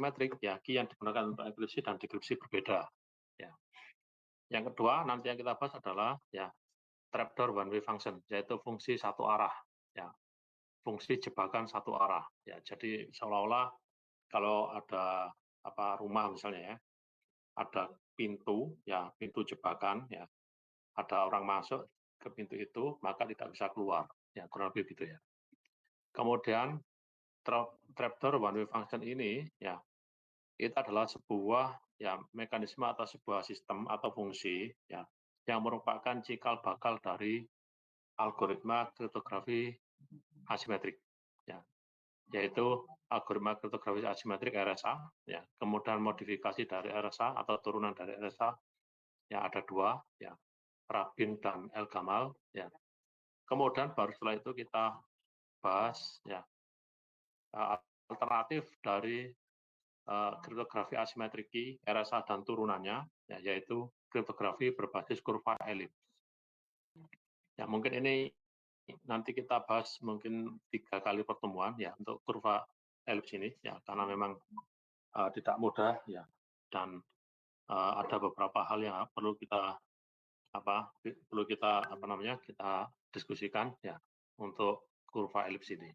asimetrik, ya key yang digunakan untuk enkripsi dan dekripsi berbeda. Ya. Yang kedua nanti yang kita bahas adalah ya trapdoor one way function, yaitu fungsi satu arah. Ya, fungsi jebakan satu arah. Ya, jadi seolah-olah kalau ada rumah misalnya ya, ada pintu, ya pintu jebakan, ya ada orang masuk ke pintu itu maka tidak bisa keluar. Ya kurang lebih gitu ya. Kemudian trapdoor one way function ini ya itu adalah sebuah ya mekanisme atau sebuah sistem atau fungsi ya yang merupakan cikal bakal dari algoritma kriptografi asimetrik ya, yaitu algoritma kriptografi asimetrik RSA ya, kemudian modifikasi dari RSA atau turunan dari RSA ya ada dua ya, Rabin dan El Gamal ya. Kemudian baru setelah itu kita bahas ya alternatif dari kriptografi asimetrik RSA dan turunannya, ya, yaitu kriptografi berbasis kurva elips. Ya, mungkin ini nanti kita bahas mungkin 3 kali pertemuan ya untuk kurva elips ini, ya, karena memang tidak mudah ya, dan ada beberapa hal yang perlu kita kita diskusikan ya untuk kurva elips ini.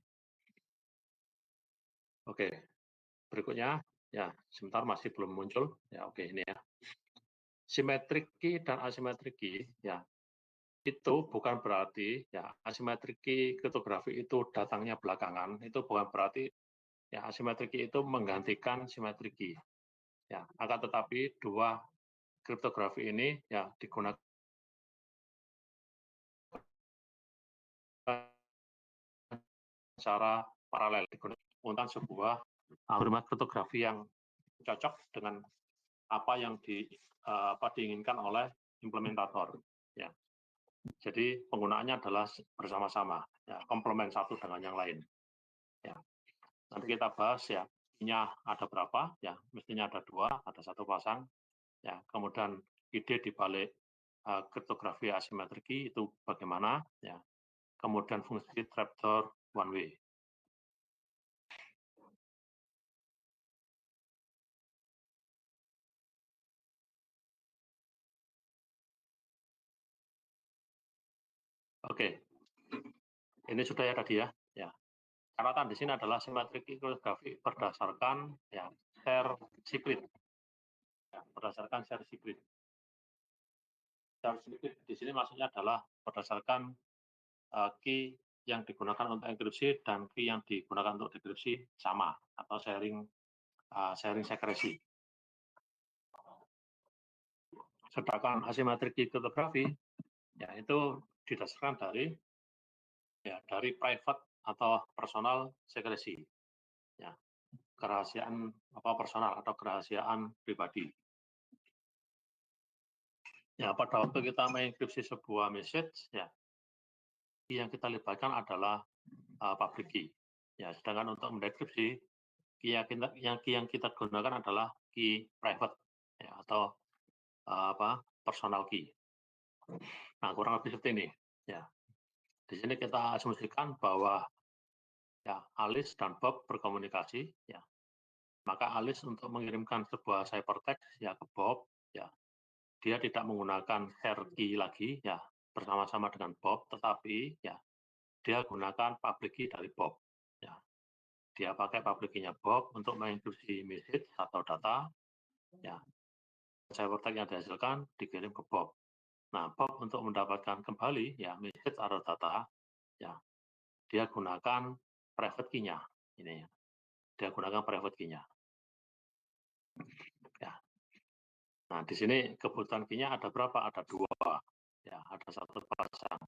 Oke, berikutnya ya sebentar masih belum muncul ya. Oke, ini ya. Simetrik key dan asimetrik key ya itu bukan berarti ya asimetrik key kriptografi itu datangnya belakangan, itu bukan berarti ya asimetrik key itu menggantikan simetrik key ya, akan tetapi dua kriptografi ini ya digunakan secara paralel, digunakan untuk sebuah algoritma kriptografi yang cocok dengan apa yang diinginkan oleh implementator ya. Jadi penggunaannya adalah bersama-sama, ya, komplement satu dengan yang lain. Ya. Nanti kita bahas ya, ininya ada berapa, ya, mestinya ada 2, ada 1 pasang. Ya, kemudian ide di balik kriptografi asimetrik itu bagaimana, ya. Kemudian fungsi trapdoor one way. Oke, ini sudah ya tadi ya. Ya. Catatan di sini adalah simetrik kriptografi berdasarkan ya share secret. Ya, berdasarkan share secret. Share secret di sini maksudnya adalah berdasarkan key yang digunakan untuk enkripsi dan key yang digunakan untuk dekripsi sama atau sharing sekresi. Sedangkan asimetrik kriptografi ya itu didasarkan dari private atau personal sekresi. Ya, kerahasiaan personal atau kerahasiaan pribadi. Ya, pada waktu kita mengenkripsi sebuah message ya, key yang kita libatkan adalah public key. Ya, sedangkan untuk mendekripsi key yang kita gunakan adalah key private ya, atau personal key. Nah, kurang lebih seperti ini. Ya, di sini kita asumsikan bahwa ya Alice dan Bob berkomunikasi. Ya, maka Alice untuk mengirimkan sebuah ciphertext ya ke Bob, ya dia tidak menggunakan share key lagi ya bersama-sama dengan Bob, tetapi ya dia gunakan public key dari Bob. Ya, dia pakai public key-nya Bob untuk menginstruksi message atau data. Ya, ciphertext yang dihasilkan dikirim ke Bob. Nah, Bob untuk mendapatkan kembali ya message atau data, ya dia gunakan private key-nya. Ini ya, dia gunakan private key-nya. Ya. Nah, di sini kebutuhan key-nya ada berapa? Ada 2. Ya, ada 1 pasang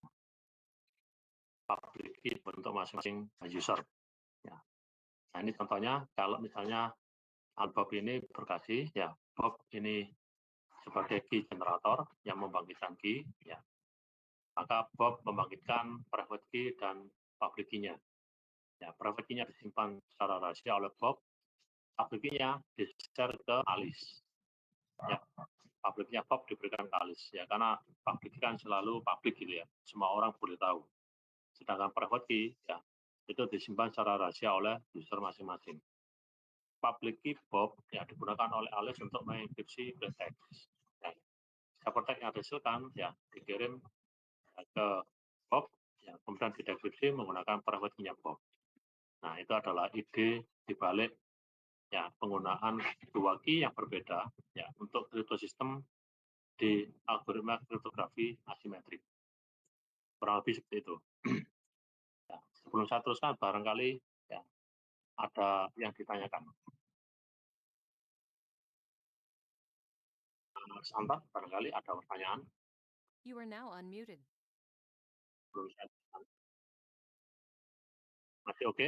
public key untuk masing-masing user. Ya. Nah, ini contohnya kalau misalnya Bob ini berkasih, ya Bob ini sebagai key generator yang membangkitkan key, ya maka Bob membangkitkan private key dan public key-nya. Ya, private key-nya disimpan secara rahasia oleh Bob, public key-nya di-share ke Alice. Ya, public key-nya Bob diberikan ke Alice, ya karena public key kan selalu public gitu ya, semua orang boleh tahu. Sedangkan private key, ya itu disimpan secara rahasia oleh user masing-masing. public key Bob yang digunakan oleh Alice untuk mengenkripsi plain text. Ya, ciphertext yang dihasilkan ya dikirim ke Bob, ya, kemudian didekripsi menggunakan private key-nya Bob. Nah, itu adalah ide dibalik ya penggunaan dua key yang berbeda ya untuk kriptosistem di algoritma kriptografi asimetrik. Kurang lebih seperti itu. Ya, sebelum saya teruskan, barangkali ya ada yang ditanyakan. Santan, barangkali ada pertanyaan. You are now unmuted. Sebelum saya teruskan. Masih oke?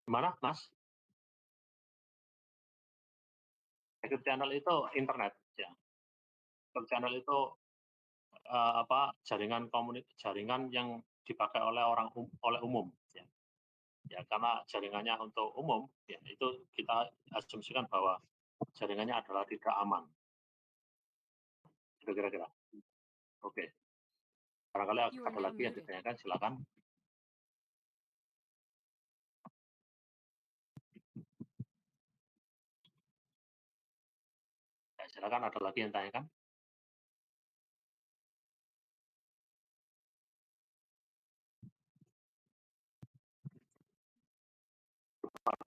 Gimana, Mas? Secret channel itu internet, ya. Secret channel itu jaringan yang dipakai oleh oleh umum, ya. Ya, karena jaringannya untuk umum, ya itu kita asumsikan bahwa jaringannya adalah tidak aman. Itu kira-kira. Oke. Barangkali You are ada now lagi yang muted. ditanyakan, silakan. Ya, silakan, ada lagi yang tanyakan.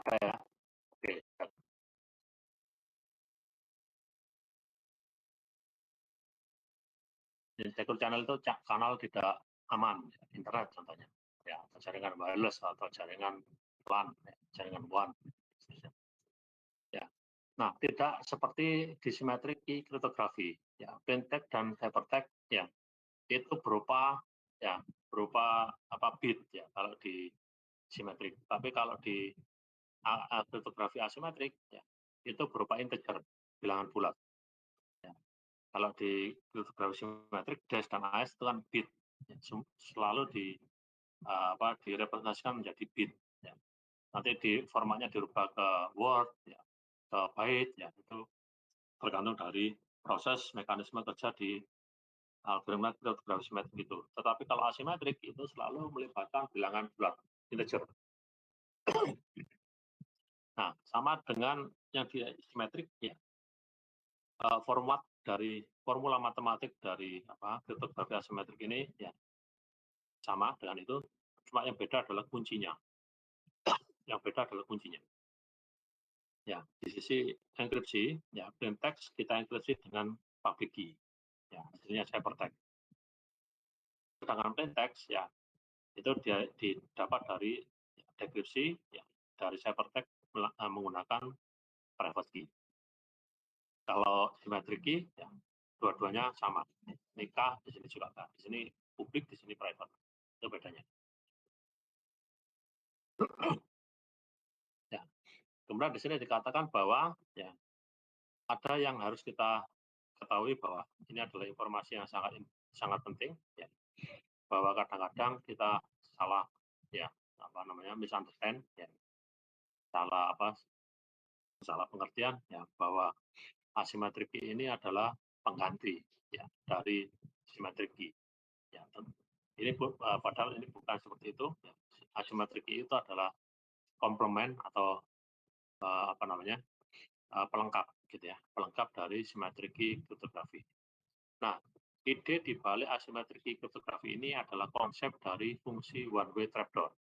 Ya. Oke. Jadi secure channel itu kanal tidak aman, internet contohnya. Ya, jaringan wireless atau jaringan LAN, jaringan WAN. Ya. Nah, tidak seperti di symmetric key cryptography, ya, plain text dan hypertext, ya, itu berupa bit ya kalau di simetrik. Tapi kalau di kriptografi asimetrik ya itu berupa integer, bilangan bulat. Ya. Kalau di kriptografi simetrik dash dan AS itu kan bit, ya, selalu direpresentasikan menjadi bit. Ya. Nanti formatnya dirubah ke word, ya, ke byte, ya itu tergantung dari proses mekanisme kerja di algoritma kriptografi simetrik itu. Tetapi kalau asimetrik itu selalu melibatkan bilangan bulat, integer. Nah, sama dengan yang di simetrik ya, format dari formula matematik dari kriptografi asimetrik ini ya sama dengan itu, cuma yang beda adalah kuncinya. Yang beda adalah kuncinya. Ya, di sisi enkripsi, ya plain text kita enkripsi dengan public key. Ya, hasilnya ciphertext. Sedangkan plain text ya itu didapat dari dekripsi ya, dari ciphertext menggunakan private key. Kalau symmetric key ya dua-duanya sama. Nikah di sini juga kan. Di sini publik, di sini private. Itu bedanya. Ya. Kemudian di sini dikatakan bahwa ya ada yang harus kita ketahui bahwa ini adalah informasi yang sangat penting ya. Bahwa kadang-kadang kita salah ya misunderstand ya. Salah pengertian ya bahwa asimetrik ini adalah pengganti ya dari simetrik ya. Ini padahal ini bukan seperti itu. Ya. Asimetrik itu adalah komplement atau pelengkap gitu ya, pelengkap dari simetrik kriptografi. Nah, ide di balik asimetrik kriptografi ini adalah konsep dari fungsi one way trapdoor.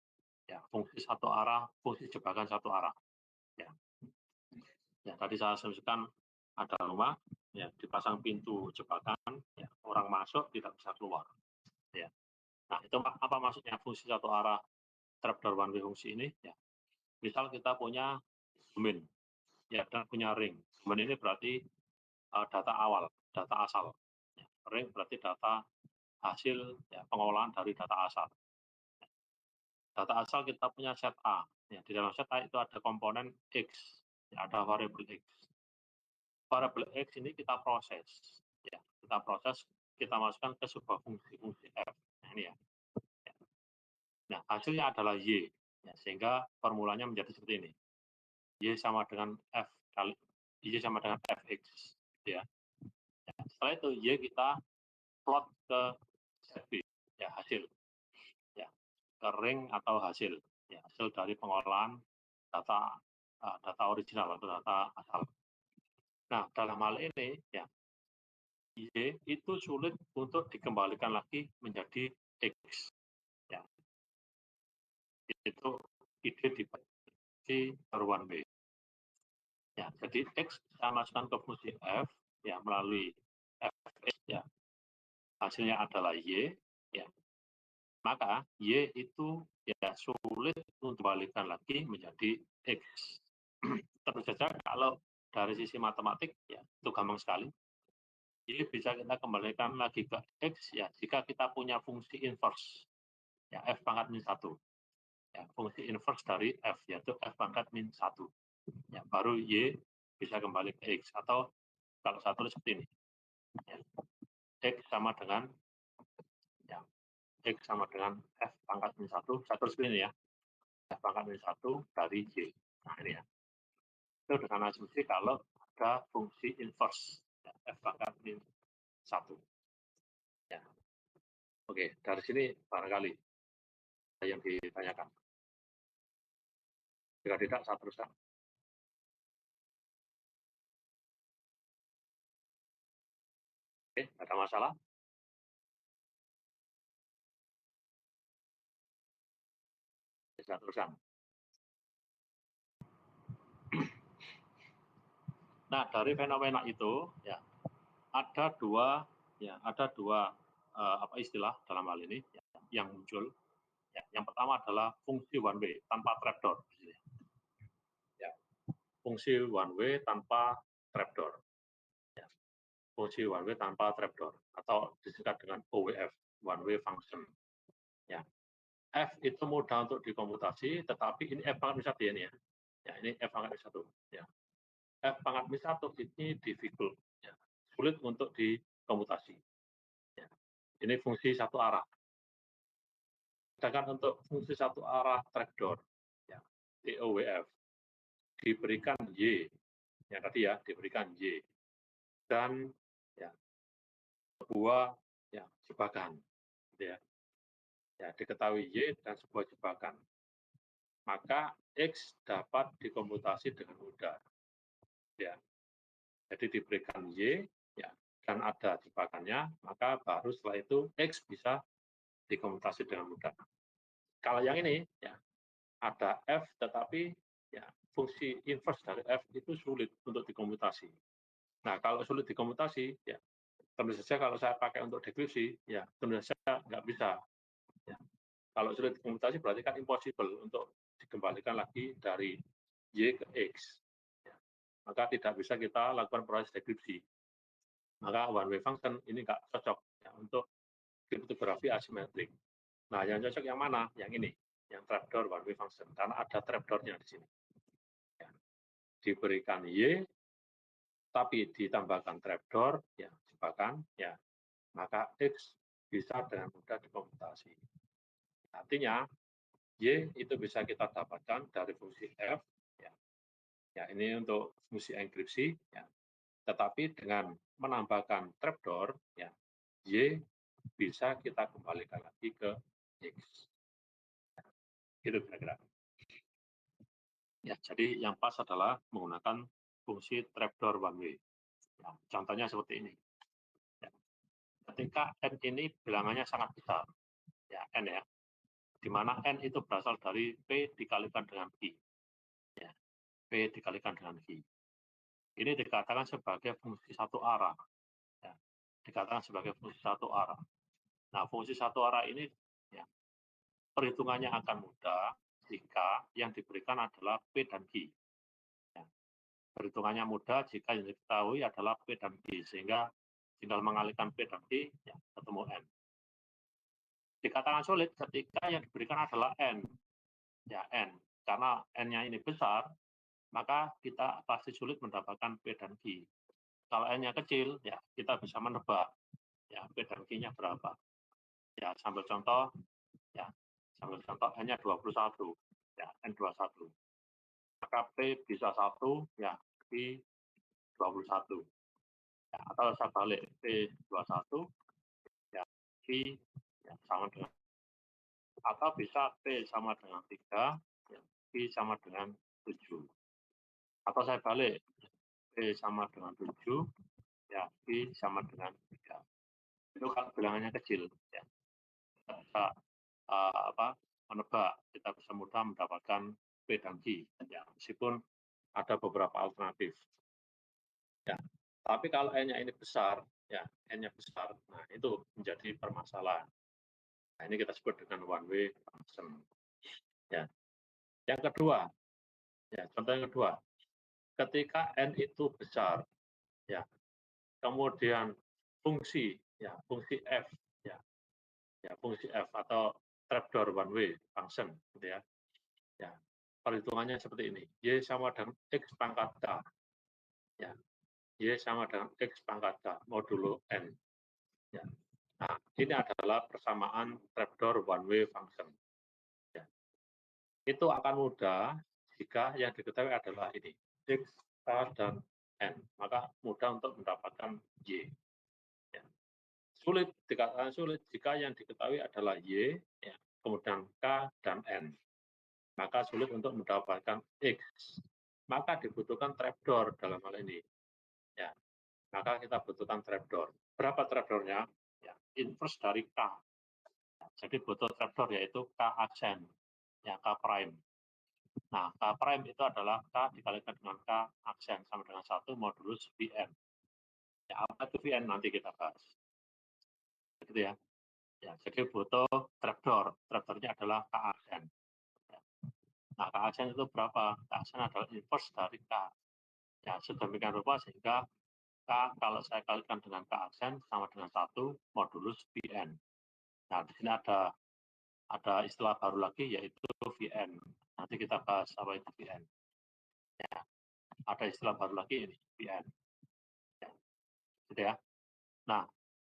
Ya, fungsi satu arah, fungsi jebakan satu arah. Ya. Ya, tadi saya asumsikan ada rumah, ya, dipasang pintu jebakan, ya, orang masuk tidak bisa keluar. Ya. Nah, itu apa maksudnya fungsi satu arah trapdoor one way fungsi ini? Ya. Misal kita punya domain, ya, dan punya ring. Domain ini berarti data awal, data asal. Ya. Ring berarti data hasil ya, pengolahan dari data asal. Data asal kita punya set A. Ya, di dalam set A itu ada komponen X, ya, ada variabel X. Variabel X ini kita proses, ya, kita masukkan ke sebuah fungsi F. Nah, ini ya. Nah, hasilnya adalah Y, ya, sehingga formulanya menjadi seperti ini. Y sama dengan Fx, ya. Setelah itu Y kita plot ke Z B, ya, hasil, ya, ke ring atau hasil. ya, hasil dari pengolahan data data original atau data asal. Nah, dalam hal ini ya Y itu sulit untuk dikembalikan lagi menjadi X. Ya, itu ide di one way. Ya, jadi X saya masukkan ke fungsi F ya melalui fx ya. Hasilnya adalah Y ya. Maka Y itu ya sulit untuk dikembalikan lagi menjadi X. Tentu saja kalau dari sisi matematik ya itu gampang sekali. Y bisa kita kembalikan lagi ke X ya jika kita punya fungsi inverse ya F pangkat min 1. Ya, fungsi inverse dari F yaitu F pangkat min 1. Ya, baru Y bisa kembali ke X atau kalau saya tulis seperti ini. Ya, X sama dengan ya, X sama dengan F pangkat min 1. Saya tulis ini ya. F pangkat min 1 dari Y. Nah, ini ya. Itu dengan asumsi kalau ada fungsi inverse ya, F pangkat min 1. Ya. Oke, dari sini barangkali yang ditanyakan. Jika tidak, saya teruskan. Oke, ada masalah? Saya teruskan. Nah, dari fenomena itu ya ada dua istilah dalam hal ini ya, yang muncul. Ya, yang pertama adalah fungsi one way tanpa trapdoor. Ya, fungsi one way tanpa trapdoor. Ya, fungsi one way tanpa trapdoor atau disingkat dengan OWF, one way function. Ya, F itu mudah untuk dikomutasi, tetapi ini F pangkat min 1 ya ini ya. Ya, ini F pangkat min 1. Ya. F pangkat min 1 ini difficult. Ya. Sulit untuk dikomutasi. Ya. Ini fungsi satu arah. Sedangkan untuk fungsi satu arah trapdoor, ya, TOWF, diberikan Y, yang tadi ya, diberikan Y, dan ya, sebuah ya, jebakan. Gitu ya. Ya, diketahui Y dan sebuah jebakan. Maka X dapat dikomutasi dengan mudah. Ya. Jadi diberikan Y, ya, dan ada jebakannya, maka baru setelah itu X bisa dikomutasi dengan mudah. Kalau yang ini, ya, ada F, tetapi ya, fungsi inverse dari F itu sulit untuk dikomutasi. Nah, kalau sulit dikomutasi, ya, tentu saja kalau saya pakai untuk deskripsi, ya, tentu saja nggak bisa. Ya. Kalau sulit dikomutasi berarti kan impossible untuk dikembalikan lagi dari Y ke X. Ya. Maka tidak bisa kita lakukan proses deskripsi. Maka one way function ini nggak cocok ya, untuk kriptografi asimetrik. Nah, yang cocok yang mana? Yang ini, yang trapdoor one way function, karena ada trapdoornya di sini. Ya. Diberikan Y, tapi ditambahkan trapdoor, ya, jebakan, ya, maka X bisa dengan mudah dikomutasi. Artinya, Y itu bisa kita dapatkan dari fungsi F, ya, ya ini untuk fungsi enkripsi, ya, tetapi dengan menambahkan trapdoor, ya, Y bisa kita kembalikan lagi ke X. Gitu kira-kira. Ya, jadi yang pas adalah menggunakan fungsi trapdoor one way. Ya, contohnya seperti ini. Ya. Ketika N ini bilangannya sangat besar, ya N ya, di mana N itu berasal dari P dikalikan dengan I. Ya, P dikalikan dengan I. Ini dikatakan sebagai fungsi satu arah. Ya, dikatakan sebagai fungsi satu arah. Nah, fungsi satu arah ini ya, perhitungannya akan mudah jika yang diberikan adalah P dan Q. Ya, perhitungannya mudah jika yang diketahui adalah P dan Q, sehingga tinggal mengalihkan P dan Q, ya, ketemu N. Dikatakan sulit ketika yang diberikan adalah N. Ya, N. Karena N-nya ini besar, maka kita pasti sulit mendapatkan P dan Q. Kalau N-nya kecil, ya kita bisa menebak ya P dan Q-nya berapa. Ya, sambil contoh, ya, sambil contoh N-nya 21, ya, N21. Maka P bisa 1, ya, Q 21. Ya, atau saya balik, P 21, ya, Q ya, sama dengan Atau bisa P sama dengan 3, ya, Q sama dengan 7. Atau saya balik, P sama dengan 7, ya, Q sama dengan 3. Itu kalau bilangannya kecil, ya. Kita bisa menebak, kita bisa mudah mendapatkan P dan Q, ya, meskipun ada beberapa alternatif. Ya. Tapi kalau N-nya ini besar, ya, N-nya besar, nah itu menjadi permasalahan. Nah, ini kita sebut dengan one way function. Ya. Yang kedua, ya, contoh yang kedua, ketika N itu besar, ya, kemudian fungsi, ya, fungsi F, ya, ya, fungsi F atau trapdoor one way function, gitu ya. Ya, perhitungannya seperti ini. Y sama dengan X pangkat K. Ya, Y sama dengan X pangkat K modulo N. Ya. Nah, ini adalah persamaan trapdoor one way function. Ya. Itu akan mudah jika yang diketahui adalah ini, X, K, dan N. Maka mudah untuk mendapatkan Y. Ya. Sulit, dikatakan sulit jika yang diketahui adalah Y, ya, kemudian K, dan N. Maka sulit untuk mendapatkan X. Maka dibutuhkan trapdoor dalam hal ini. Ya, maka kita butuhkan trapdoor. Berapa trapdoornya? Ya, inverse dari K. Ya, jadi butuh trapdoor yaitu K aksen, ya, K prime. Nah, K prime itu adalah K dikalikan dengan K aksen sama dengan 1 modulus Vn. Ya, apa itu Vn nanti kita bahas. Gitu ya. Ya, jadi butuh trapdoor. Trapdoornya adalah K aksen. Ya. Nah, K aksen itu berapa? K aksen adalah inverse dari K. Ya, sedemikian rupa sehingga K kalau saya kalikan dengan K aksen sama dengan 1 modulus Vn. Nah, di sini ada istilah baru lagi yaitu Vn. Nanti kita bahas apa itu Vn. Ya, ada istilah baru lagi ini Vn. Ya, gitu ya. Nah,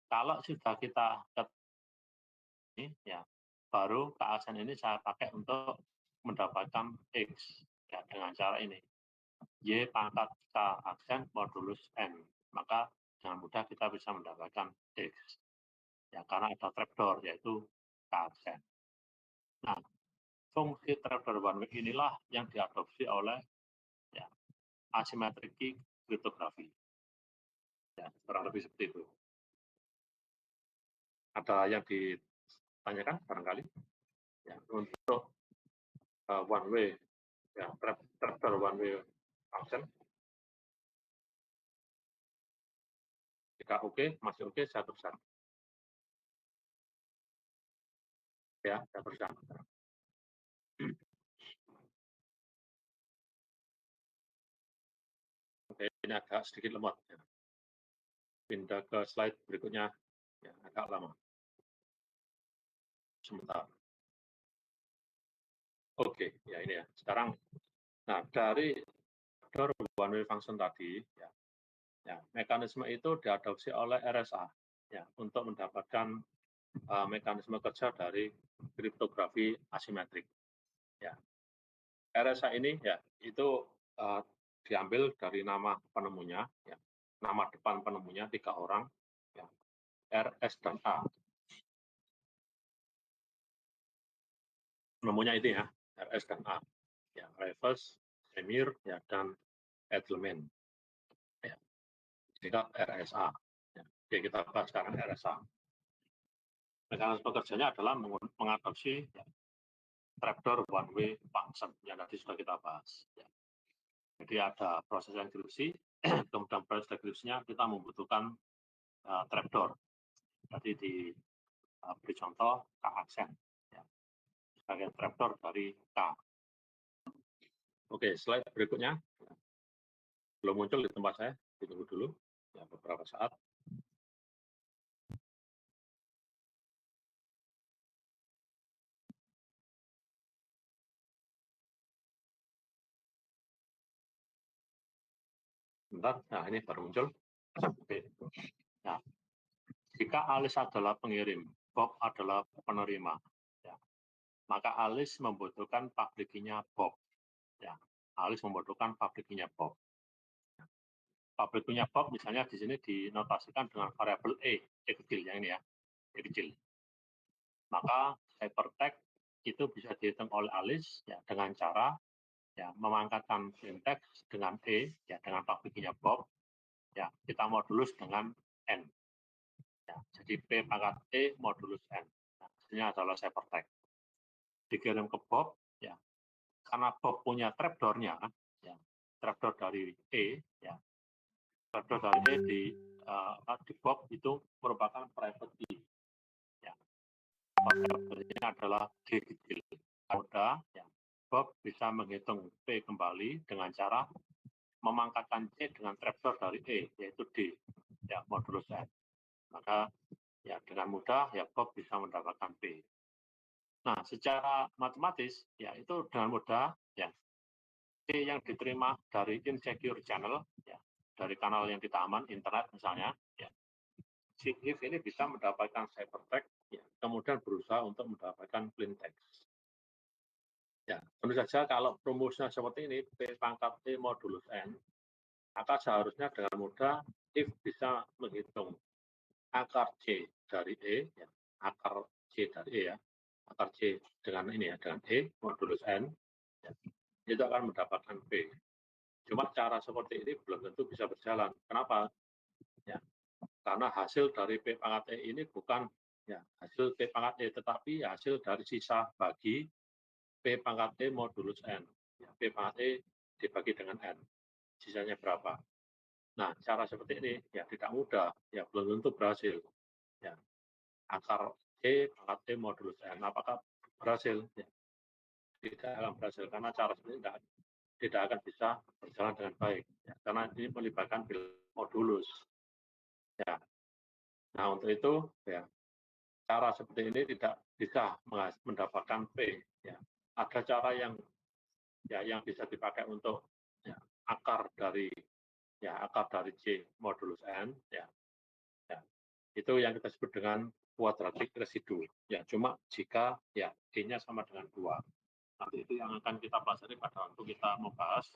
kalau sudah kita ini, ya, baru K aksen ini saya pakai untuk mendapatkan X, ya, dengan cara ini. Y pangkat K aksen modulus N. Maka dengan mudah kita bisa mendapatkan X. Ya, karena ada trapdoor yaitu K aksen. Nah, fungsi trapdoor one way inilah yang diadopsi oleh, ya, asymmetric key cryptography. Ya, kurang lebih seperti itu. Ada yang ditanyakan barangkali? Ya, untuk one way, ya, trapdoor one way function. Jika oke, masih oke, saya teruskan. Ya, saya teruskan. Oke, ini agak sedikit lemot. Ya. Pindah ke slide berikutnya, ya, agak lama. Sebentar. Oke, ya ini ya. Sekarang, nah dari trapdoor one way function tadi, ya, ya, mekanisme itu diadopsi oleh RSA, ya, untuk mendapatkan mekanisme kerja dari kriptografi asimetrik. Ya. RSA ini, ya, itu diambil dari nama penemunya, ya, nama depan penemunya 3 orang, ya, RS dan A. Penemunya itu ya, RS dan A. Ya, Rivers, Semir, ya, dan Edelman. Ya, sehingga RSA. Ya. Oke, kita bahas sekarang RSA. Mekanisme kerjanya adalah mengadopsi, ya, trapdoor one way function yang tadi sudah kita bahas. Ya. Jadi ada proses enkripsi, kemudian proses enkripsinya kita membutuhkan trapdoor. Jadi diberi contoh K aksen, ya, sebagai trapdoor dari K. Oke, slide berikutnya. Belum muncul di tempat saya, ditunggu dulu ya beberapa saat. Bentar, nah ini baru muncul. Oke. Nah, jika Alice adalah pengirim, Bob adalah penerima, ya, maka Alice membutuhkan public key-nya Bob. Ya, Alice membutuhkan public key-nya Bob. Public key-nya Bob misalnya di sini dinotasikan dengan variabel E kecil yang ini ya, E kecil. Maka hypertext itu bisa dihitung oleh Alice ya dengan cara ya memangkatkan plain text dengan E ya dengan public-nya Bob ya kita modulus dengan N ya jadi P pangkat E modulus N nah, hasilnya adalah ciphertext dikirim ke Bob ya karena Bob punya trapdoor-nya ya trapdoor dari E ya trapdoor dari E di Bob itu merupakan private key ya variabelnya adalah D kecil mudah ya Bob bisa menghitung P kembali dengan cara memangkatkan C dengan trapdoor dari E yaitu D ya modulus N maka ya dengan mudah ya Bob bisa mendapatkan P. Nah, secara matematis ya itu dengan mudah ya C yang diterima dari insecure channel ya dari kanal yang kita aman internet misalnya ya si if ini bisa mendapatkan ciphertext ya kemudian berusaha untuk mendapatkan plain text. Ya, tentu saja kalau rumusnya seperti ini P pangkat E modulus N maka seharusnya dengan mudah if bisa menghitung akar C dari E ya, akar C dari E ya akar C dengan ini ya dengan E modulus N ya, itu akan mendapatkan P cuma cara seperti ini belum tentu bisa berjalan kenapa ya karena hasil dari P pangkat E ini bukan ya hasil P pangkat E tetapi hasil dari sisa bagi P pangkat E modulus N ya, P pangkat E dibagi dengan N sisanya berapa nah cara seperti ini ya tidak mudah ya belum tentu berhasil ya akar C pangkat E modulus N apakah berhasil ya, tidak akan berhasil karena cara seperti ini tidak akan bisa berjalan dengan baik ya, karena ini melibatkan modulus ya nah untuk itu ya cara seperti ini tidak bisa mendapatkan P ya ada cara yang ya yang bisa dipakai untuk ya, akar dari C modulus N ya itu yang kita sebut dengan quadratic residu ya cuma jika ya G-nya sama dengan 2 nanti itu yang akan kita pelajari pada waktu kita membahas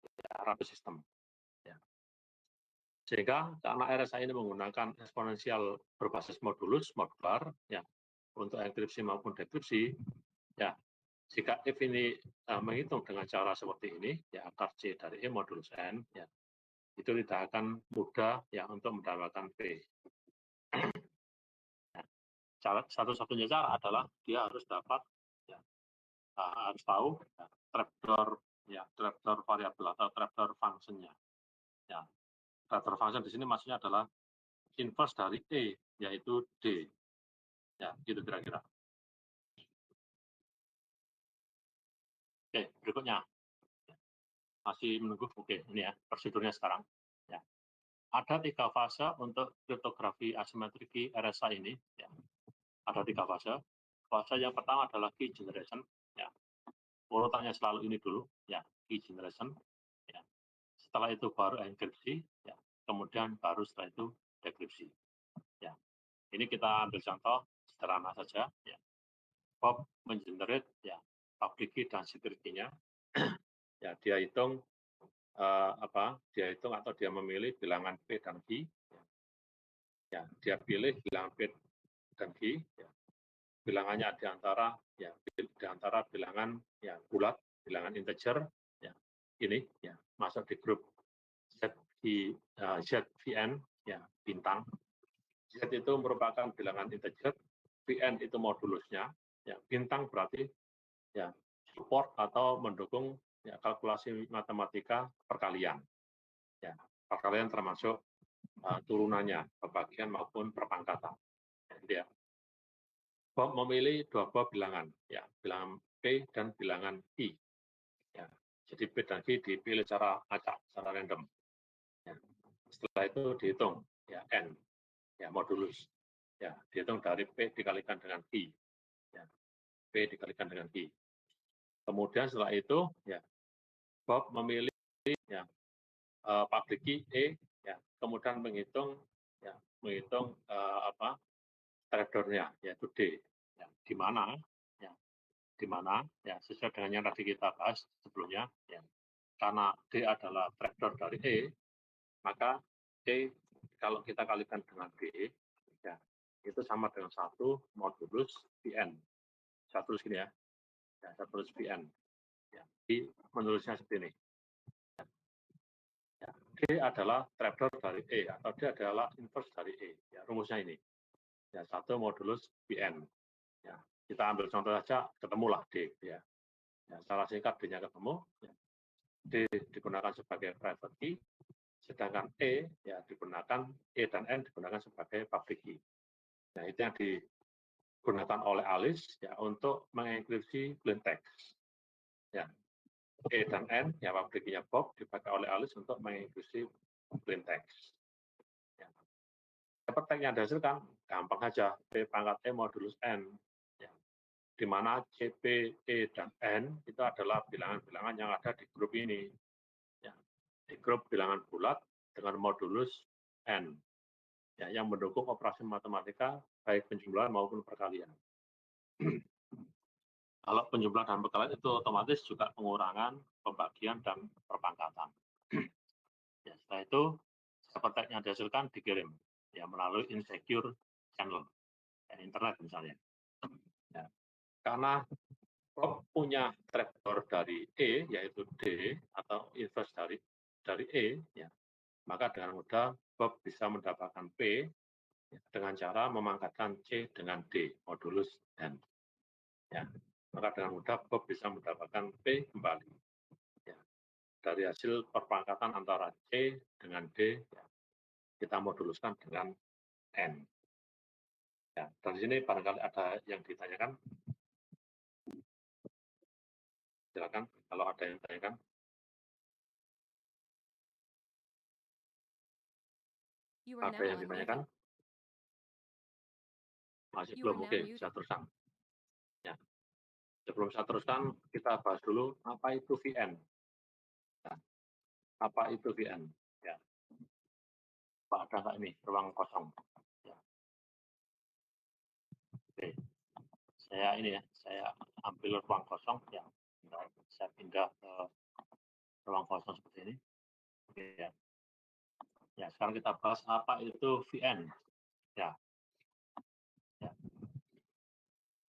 ya, rubber system ya. Sehingga karena RSA ini menggunakan eksponensial berbasis modulus modular ya untuk enkripsi maupun dekripsi ya jika if ini menghitung dengan cara seperti ini ya akar C dari E modulus N ya itu tidak akan mudah ya untuk mendapatkan P. Satu-satunya cara adalah dia harus dapat ya, harus tahu ya, trapdoor variabel atau trapdoor function-nya. Ya, trapdoor function di sini maksudnya adalah inverse dari E yaitu D. Ya, gitu kira-kira. Oke, berikutnya. Masih menunggu. Oke, ini ya prosedurnya sekarang. Ya. Ada 3 fase untuk kriptografi asimetrik RSA ini. Ya. Ada 3 fase. Fase yang pertama adalah key generation. Ya. Urutannya selalu ini dulu. Ya, key generation. Ya. Setelah itu baru enkripsi. Ya. Kemudian baru setelah itu dekripsi. Ya. Ini kita ambil contoh sederhana saja. Ya. Bob mengenerate ya public key dan secret key-nya. Ya, dia hitung dia hitung atau dia memilih bilangan P dan Q. Ya, dia pilih bilangan P dan Q. Ya. Bilangannya di antara bilangan ya bulat, bilangan integer. Ya, ini ya masuk di grup ZVN ya bintang. Z itu merupakan bilangan integer, VN itu modulusnya. Ya, bintang berarti ya support atau mendukung ya kalkulasi matematika perkalian. Ya, perkalian termasuk turunannya, pembagian maupun perpangkatan. Jadi ya, Bob memilih 2 buah bilangan, ya, bilangan P dan bilangan I. Ya, jadi P dan I dipilih secara acak, secara random. Ya. Setelah itu dihitung, ya N, ya modulus. Ya, dihitung dari P dikalikan dengan I. Ya, P dikalikan dengan I. Kemudian setelah itu, ya, Bob memilih ya, public key E, ya, kemudian menghitung trapdoor-nya yaitu D. Ya, di mana ya sesuai dengan yang tadi kita bahas sebelumnya ya. Karena D adalah trapdoor dari E, maka D kalau kita kalikan dengan D ya, itu sama dengan 1 modulus Vn. saya tulis gini ya, saya tulis VN. Ya, di menulisnya seperti ini. Ya, D adalah trapdoor dari E, atau D adalah inverse dari E. Ya, rumusnya ini. Ya, 1 modulus VN. Ya, kita ambil contoh saja, ketemulah D. Ya. Ya, secara singkat D-nya ketemu. Ya. D digunakan sebagai private key, sedangkan E ya digunakan E dan N digunakan sebagai public key. Nah, itu yang digunakan oleh Alice ya untuk mengenkripsi plain text. Ya, E dan N ya public key-nya Bob dipakai oleh Alice untuk mengenkripsi plain text. Ya. Dapat tag yang dihasilkan gampang saja, P pangkat E modulus N. Ya. Di mana C, P, E, dan N itu adalah bilangan-bilangan yang ada di grup ini. Ya. Di grup bilangan bulat dengan modulus N. Ya, yang mendukung operasi matematika baik penjumlahan maupun perkalian. Kalau penjumlahan dan perkalian itu otomatis juga pengurangan, pembagian, dan perpangkatan. Ya, setelah itu, seperti yang dihasilkan dikirim ya melalui insecure channel, ya, internet misalnya. Ya. Karena Bob punya trapdoor dari E, yaitu D, atau inverse dari E, ya, maka dengan mudah Bob bisa mendapatkan P dengan cara memangkatkan C dengan D, modulus N. Ya, maka dengan mudah Bob bisa mendapatkan P kembali. Ya, dari hasil perpangkatan antara C dengan D, ya, kita moduluskan dengan N. Ya, dari sini barangkali ada yang ditanyakan. Silakan kalau ada yang ditanyakan. Ada yang ditanyakan? Masih belum, oke, saya teruskan. Ya. Sebelum saya teruskan, kita bahas dulu apa itu VN. Ya. Apa itu VN? Ya. Pak, ada nggak ini ruang kosong? Ya. Oke, saya ini ya, saya ambil ruang kosong ya. Saya pindah ke ruang kosong seperti ini. Oke, ya. Ya, sekarang kita bahas apa itu VN. Ya. Ya.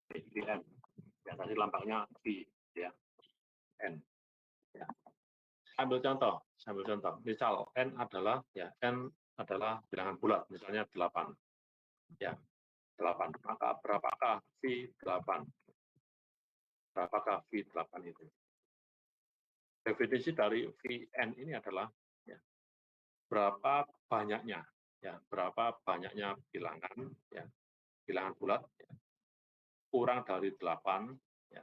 VN. Ya, tadi lambangnya V, ya. N. Ya. Ambil contoh. Misal N adalah bilangan bulat, misalnya 8. Ya, 8. Maka berapakah V8? Berapakah V8 itu? Definisi dari VN ini adalah ya, berapa banyaknya bilangan ya, bilangan bulat ya, kurang dari 8 ya,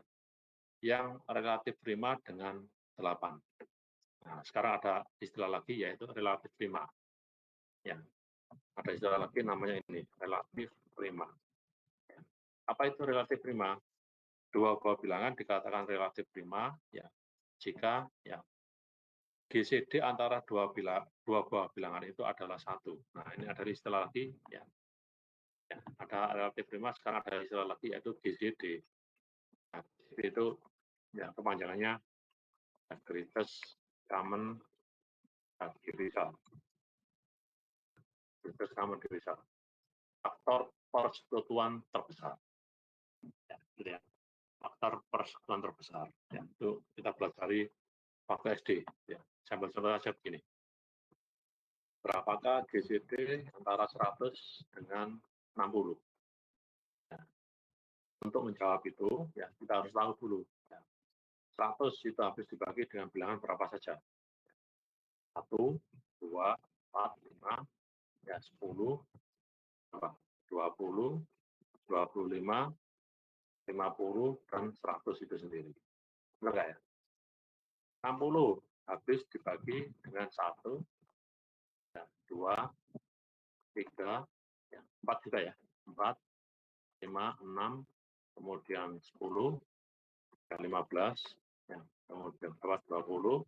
yang relatif prima dengan 8. Nah, sekarang ada istilah lagi yaitu relatif prima. Ya, ada istilah lagi namanya ini relatif prima. Ya. Apa itu relatif prima? Dua buah bilangan dikatakan relatif prima ya jika ya GCD antara dua buah bilangan itu adalah 1. Nah, ini ada istilah lagi ya. Ya, ada relatif prima, sekarang ada istilah lagi yaitu GCD. Nah, GCD itu ya kepanjangannya greatest common divisor. Greatest common divisor. Faktor persekutuan terbesar. Ya, gitu ya. Faktor persekutuan terbesar. Ya, itu kita pelajari waktu SD. Ya, sampel contoh saja begini. Berapakah GCD antara 100 dengan 60? Ya. Untuk menjawab itu, ya kita harus tahu dulu. Ya. 100 itu habis dibagi dengan bilangan berapa saja? 1, 2, 4, 5, ya 10, 20, 25, 50, dan 100 itu sendiri. Benar nggak ya? 60 habis dibagi dengan 1, ya, 2, 3, ya, 4 juga ya. 4, 5, 6, kemudian 10, ya, 15, ya, kemudian 20,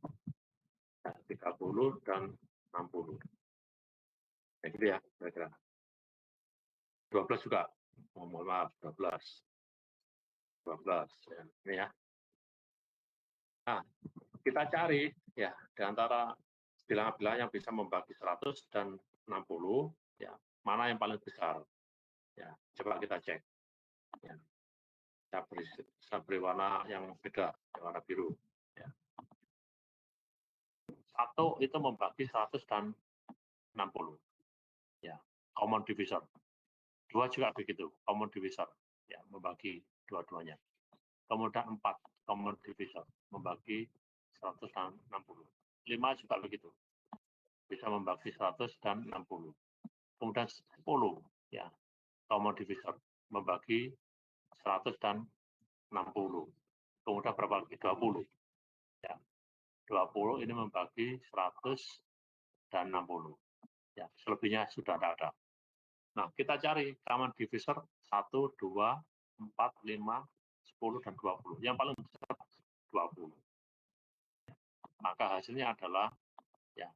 ya, 30, dan 60. Ya gitu ya, kira-kira. 12 juga. Mohon maaf, 12. 12. Ya. Ini ya. Nah, kita cari ya di antara bilangan-bilangan yang bisa membagi 100 dan 60, ya, mana yang paling besar. Ya, coba kita cek. Ya. Saya beri warna yang beda, warna biru. Ya. 1 itu membagi 100 dan 60. Ya, common divisor. 2 juga begitu, common divisor. Ya, membagi dua-duanya. Kemudian 4, common divisor, membagi 100 dan 60. 5 juga begitu, bisa membagi 100 dan 60. Kemudian 10, ya, common divisor, membagi 100 dan 60. Kemudian berapa lagi? 20. Ya, 20 ini membagi 100 dan 60. Ya, selebihnya sudah tidak ada. Nah, kita cari common divisor 1, 2, 4, 5, 10, dan 20. Yang paling besar 20. Maka hasilnya adalah, ya,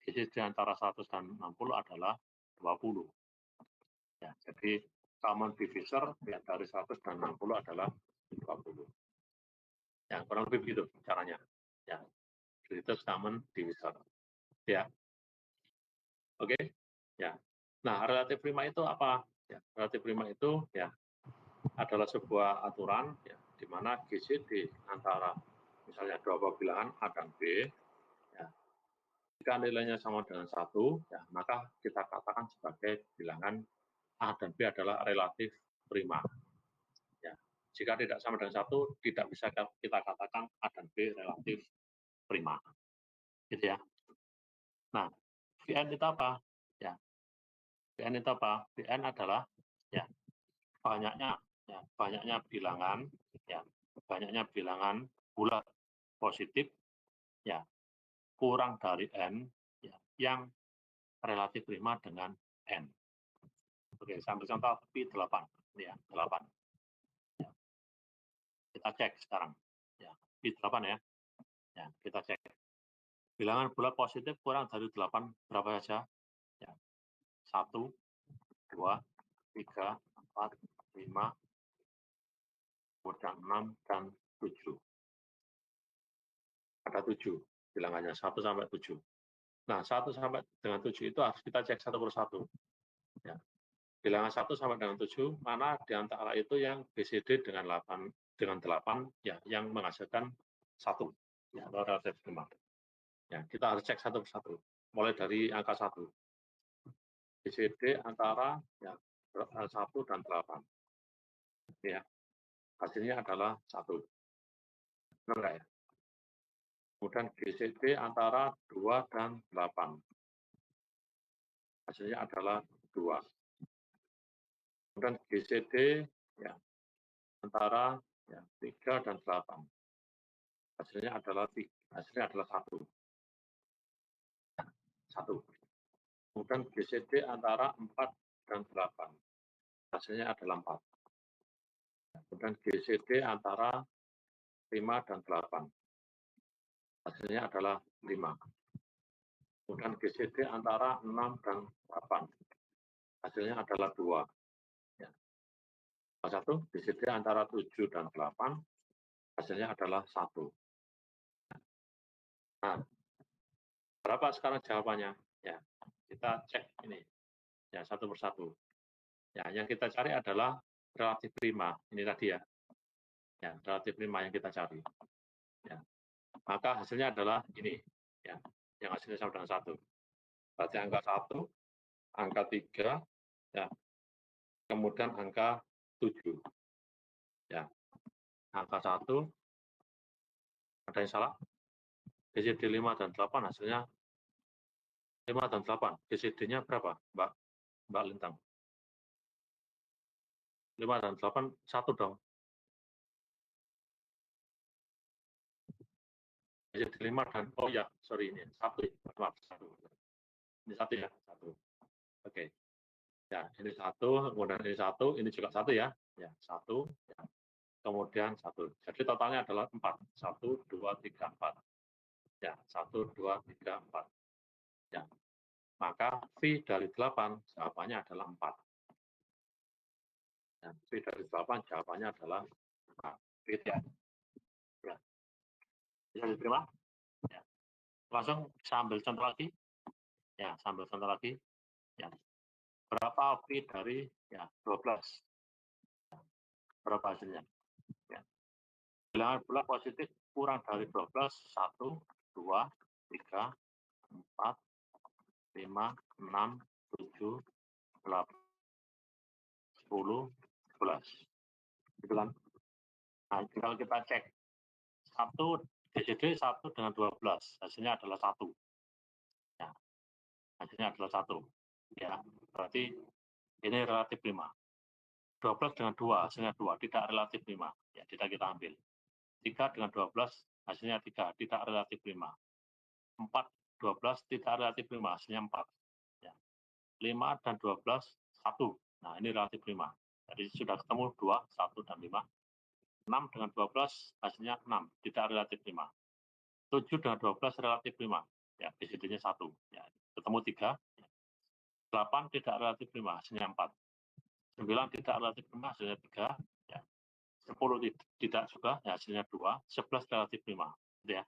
GCD antara 100 dan 60 adalah 20. Ya, jadi common divisor ya, dari 100 dan 60 adalah 20. Ya, kurang lebih begitu caranya. Ya, itu common divisor. Ya, oke. Ya. Nah, relatif prima itu apa? Ya, relatif prima itu ya adalah sebuah aturan ya, di mana GCD antara misalnya dua buah bilangan A dan B, ya, jika nilainya sama dengan 1, ya, maka kita katakan sebagai bilangan A dan B adalah relatif prima. Ya. Jika tidak sama dengan 1, tidak bisa kita katakan A dan B relatif prima. Gitu ya. Nah, Vn itu apa? Ya, Vn itu apa? Vn adalah ya banyaknya bilangan, ya, banyaknya bilangan bulat positif, ya, kurang dari n, ya, yang relatif prima dengan n. Oke, sampai contoh P8, ya, 8. Ya. Kita cek sekarang, ya, P8 ya, ya, kita cek. Bilangan bulat positif kurang dari 8 berapa saja? Ya, 1, 2, 3, 4, 5, kemudian 6, dan 7. Ada 7 bilangannya, 1 sampai 7. Nah, 1 sampai dengan 7 itu harus kita cek satu persatu. Ya. Bilangan 1 sampai dengan 7, mana di antara itu yang BCD dengan 8 ya, yang menghasilkan 1. Ya, relatif prima. Ya, kita harus cek satu persatu. Mulai dari angka 1. BCD antara ya, 1 dan 8. Ya, hasilnya adalah 1. Benar ya? Kemudian GCD antara 2 dan 8. Hasilnya adalah 2. Kemudian GCD ya, antara ya, 3 dan 8. Hasilnya adalah 1. 1. Kemudian GCD antara 4 dan 8. Hasilnya adalah 4. Kemudian GCD antara 5 dan 8. Hasilnya adalah 5. Kemudian GCD antara 6 dan 8. Hasilnya adalah 2. Ya. 1, GCD antara 7 dan 8. Hasilnya adalah 1. Nah, berapa sekarang jawabannya? Ya, kita cek ini. Ya, satu persatu. Ya, yang kita cari adalah relatif prima. Ini tadi ya. Ya, relatif prima yang kita cari. Ya. Maka hasilnya adalah ini. Ya, yang hasilnya sama dengan 1. Berarti angka 1, angka 3, ya, kemudian angka 7. Ya, angka 1, ada yang salah? GCD 5 dan 8 hasilnya 5 dan 8. GCD-nya berapa, Mbak Lintang? 5 dan 8, 1 dong. GCD 5 dan, oh ya, sorry, ini 1. Maaf, 1. Ini 1 ya, 1. Oke. Ya, ini 1, kemudian ini 1, ini juga 1 ya. Ya, 1, ya. Kemudian 1. Jadi totalnya adalah 4. 1, 2, 3, 4. Ya, 1, 2, 3, 4. Ya. Maka V dari 8 jawabannya adalah 4. Ya, V dari 8 jawabannya adalah 4. Begitu ya. Ya. Bisa diterima? Ya. Langsung saya ambil contoh lagi. Ya, sambil contoh lagi. Ya. Berapa V dari ya 12? Berapa hasilnya? Bilangan bulat positif kurang dari 12, 1, 2, 3, 4, 5, 6, 7, 8, 10, 11. Gitu kan? Nah, kalau kita cek 1 DCD 1 dengan 12, hasilnya adalah 1. Ya, hasilnya adalah 1. Ya, berarti ini relatif 5. 12 dengan 2, hasilnya 2, tidak relatif 5. Ya, tidak kita ambil. 3 dengan 12, hasilnya 3, tidak relatif 5. 4, 12, tidak relatif 5, hasilnya 4. Ya. 5 dan 12, 1. Nah, ini relatif 5. Jadi sudah ketemu 2, 1, dan 5. 6 dengan 12, hasilnya 6, tidak relatif 5. 7 dengan 12, relatif 5. Ya, BCD-nya 1. Ya, ketemu 3. 8 tidak relatif 5, hasilnya 4. 9 tidak relatif 5, hasilnya 3. Ya. 10 tidak juga, ya, hasilnya 2. 11 relatif 5. Gitu ya.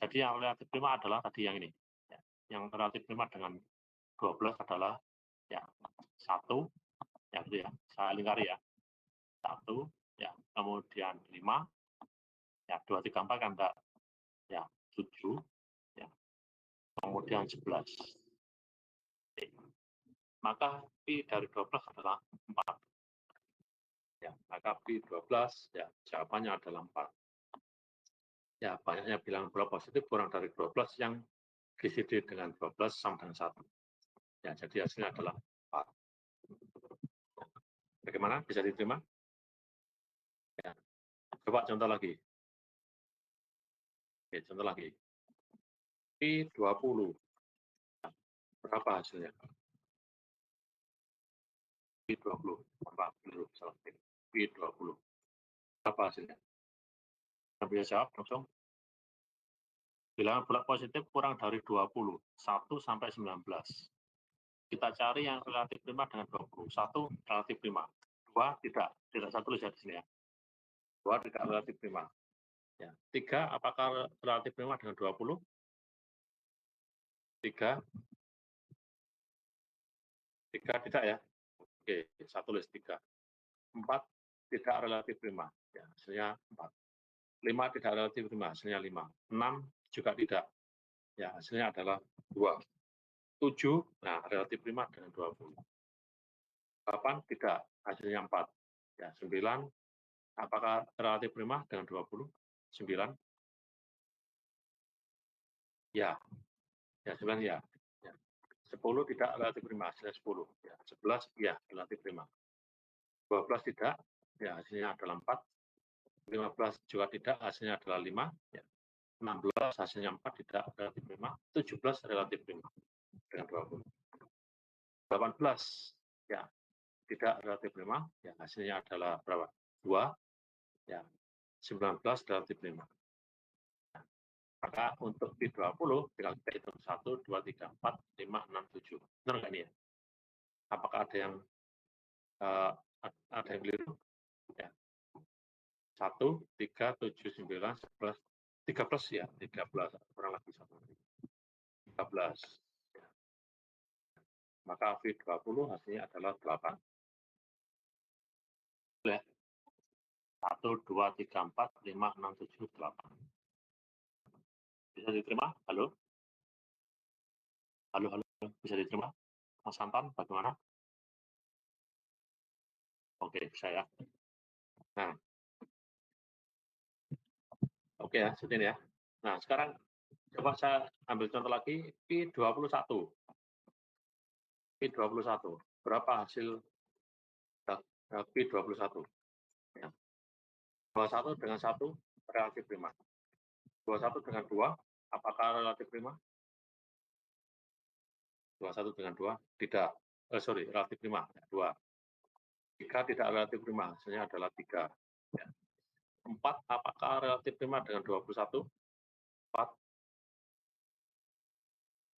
Jadi yang relatif 5 adalah tadi yang ini. Ya. Yang relatif 5 dengan 12 adalah ya 1, ya gitu ya. Saya lingkari ya. 1, ya, kemudian 5, ya 2, 3, 4 kan enggak, ya 7, ya, kemudian 11. Maka Pi dari 12 adalah 4. Ya, maka Pi 12, ya, jawabannya adalah 4. Ya, banyaknya bilangan bulat positif kurang dari 12 yang GCD dengan 12 sama dengan 1. Ya, jadi hasilnya adalah 4. Bagaimana? Bisa diterima? Ya. Coba contoh lagi. Oke, contoh lagi. Pi 20. Ya, berapa hasilnya? Pi 20. Berapa? Salah. Pi 20. Berapa hasilnya? Yang bisa jawab langsung. Bilangan bulat positif kurang dari 20. 1 sampai 19. Kita cari yang relatif prima dengan 20. 1 relatif prima. 2 tidak. Tidak saya tulis ya di sini ya. 2 tidak relatif prima. Ya. 3 apakah relatif prima dengan 20? 3. 3 tidak ya. Oke, saya tulis 3. 4 tidak relatif prima. Ya, hasilnya 4. 5 tidak relatif prima, hasilnya 5. 6 juga tidak. Ya, hasilnya adalah 2. 7, nah relatif prima dengan 20. 8 tidak, hasilnya 4. Ya, 9, apakah relatif prima dengan 20? 9? Ya, ya 9 ya. Ya. 10 tidak relatif prima, hasilnya 10. Ya, 11 ya relatif prima. 12 tidak, ya hasilnya adalah 4. 15 juga tidak, hasilnya adalah 5. Ya. 16 hasilnya 4 tidak relatif prima. 17 relatif prima dengan 20. 18 ya tidak relatif prima, ya hasilnya adalah berapa? 2. Ya, 19 relatif prima. Maka untuk P20 tinggal kita hitung 1, 2, 3, 4, 5, 6, 7. Benar nggak ini ya? Apakah ada yang keliru? Ya. 1, 3, 7, 9, 11, 13 ya, 13 kurang lagi 1. 13. Ya. Maka V20 hasilnya adalah 8. Boleh? 1, 2, 3, 4, 5, 6, 7, 8. Bisa diterima? Halo? Halo, halo, bisa diterima? Mas Anton, bagaimana? Oke, bisa ya. Nah, oke ya, seperti ini ya. Nah, sekarang coba saya ambil contoh lagi, P21. P21. Berapa hasil P21? Ya. 21 dengan 1 relatif prima. 21 dengan 2, apakah relatif prima? 21 dengan 2 tidak. Relatif prima. 2. 3 tidak relatif prima, hasilnya adalah 3. Ya. 4 apakah relatif prima dengan 21? 4.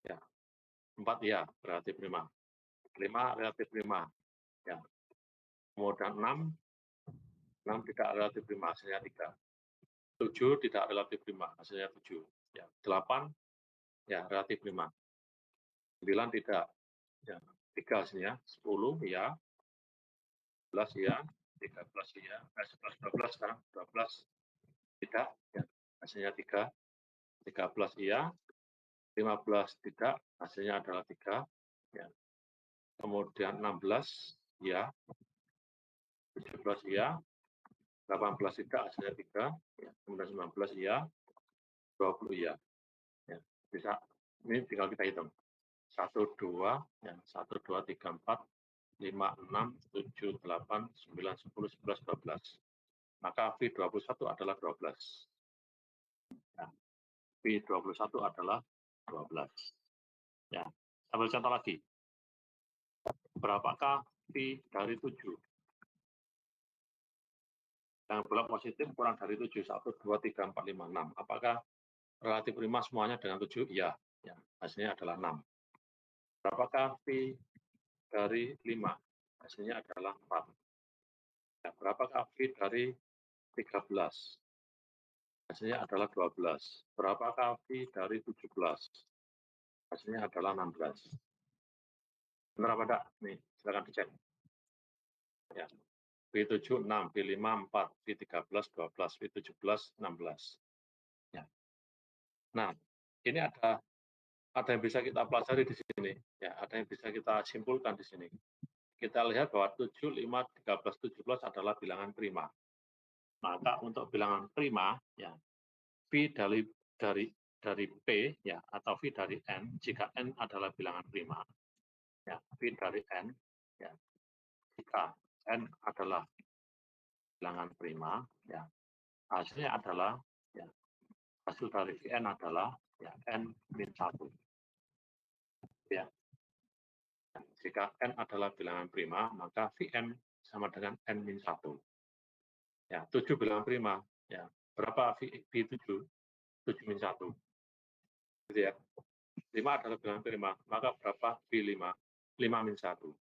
Ya. 4 ya, relatif prima. 5 relatif prima. Ya. Kemudian 6 tidak relatif prima, hasilnya 3. 7 tidak relatif prima, hasilnya 7. Ya. 8 ya relatif prima. 9 tidak. Ya. 3 hasilnya. 10 ya. 11 ya. 13 ya. 11, 12 sekarang. 12 tidak, ya, hasilnya 3, 13 iya, 15 tidak, hasilnya adalah 3, ya. Kemudian 16 iya, 17 iya, 18 tidak, hasilnya 3, ya. Kemudian 19 iya, 20 iya. Ya, bisa, ini tinggal kita hitung. 1, 2, ya, 1, 2, 3, 4, 5, 6, 7, 8, 9, 10, 11, 12. Maka V21 adalah 12. Ya, V21 adalah 12. Ya, ambil contoh lagi. Berapakah V dari 7? Yang bulat positif kurang dari 7. 1, 2, 3, 4, 5, 6. Apakah relatif prima semuanya dengan 7? Iya. Ya, hasilnya adalah 6. Berapakah V dari 5? Hasilnya adalah 4. Ya, berapakah V dari 13? Hasilnya adalah 12. Berapakah V dari 17? Hasilnya adalah 16. Benar apa enggak? Nih, silakan dicek. Ya. V7 6, V5 4, V13 12, V17 16. Ya. Nah, ini ada yang bisa kita pelajari di sini. Ya, ada yang bisa kita simpulkan di sini. Kita lihat bahwa 7, 5, 13, 17 adalah bilangan prima. Maka untuk bilangan prima, ya, V dari P, ya, atau V dari N, jika N adalah bilangan prima, ya, V dari N, ya, jika N adalah bilangan prima, ya, hasilnya adalah, ya, hasil dari Vn adalah, ya, N min 1. Ya. Jika N adalah bilangan prima, maka Vn sama dengan N min 1. Ya, 7 bilangan prima, ya, berapa V7? 7 min 1. Gitu ya. 5 adalah bilangan prima, maka berapa V5? 5 min 1.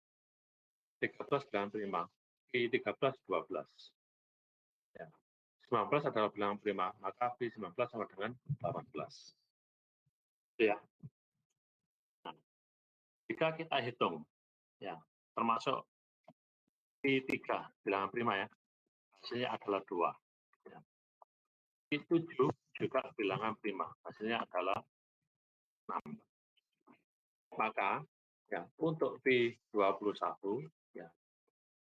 13 bilangan prima, V13 12. Ya. 19 adalah bilangan prima, maka V19 sama dengan 18. Ya. Nah, jika kita hitung, ya, termasuk V3 bilangan prima, ya, hasilnya adalah 2. Ya. V7 juga bilangan prima, hasilnya adalah 6. Maka, ya, untuk V21, ya,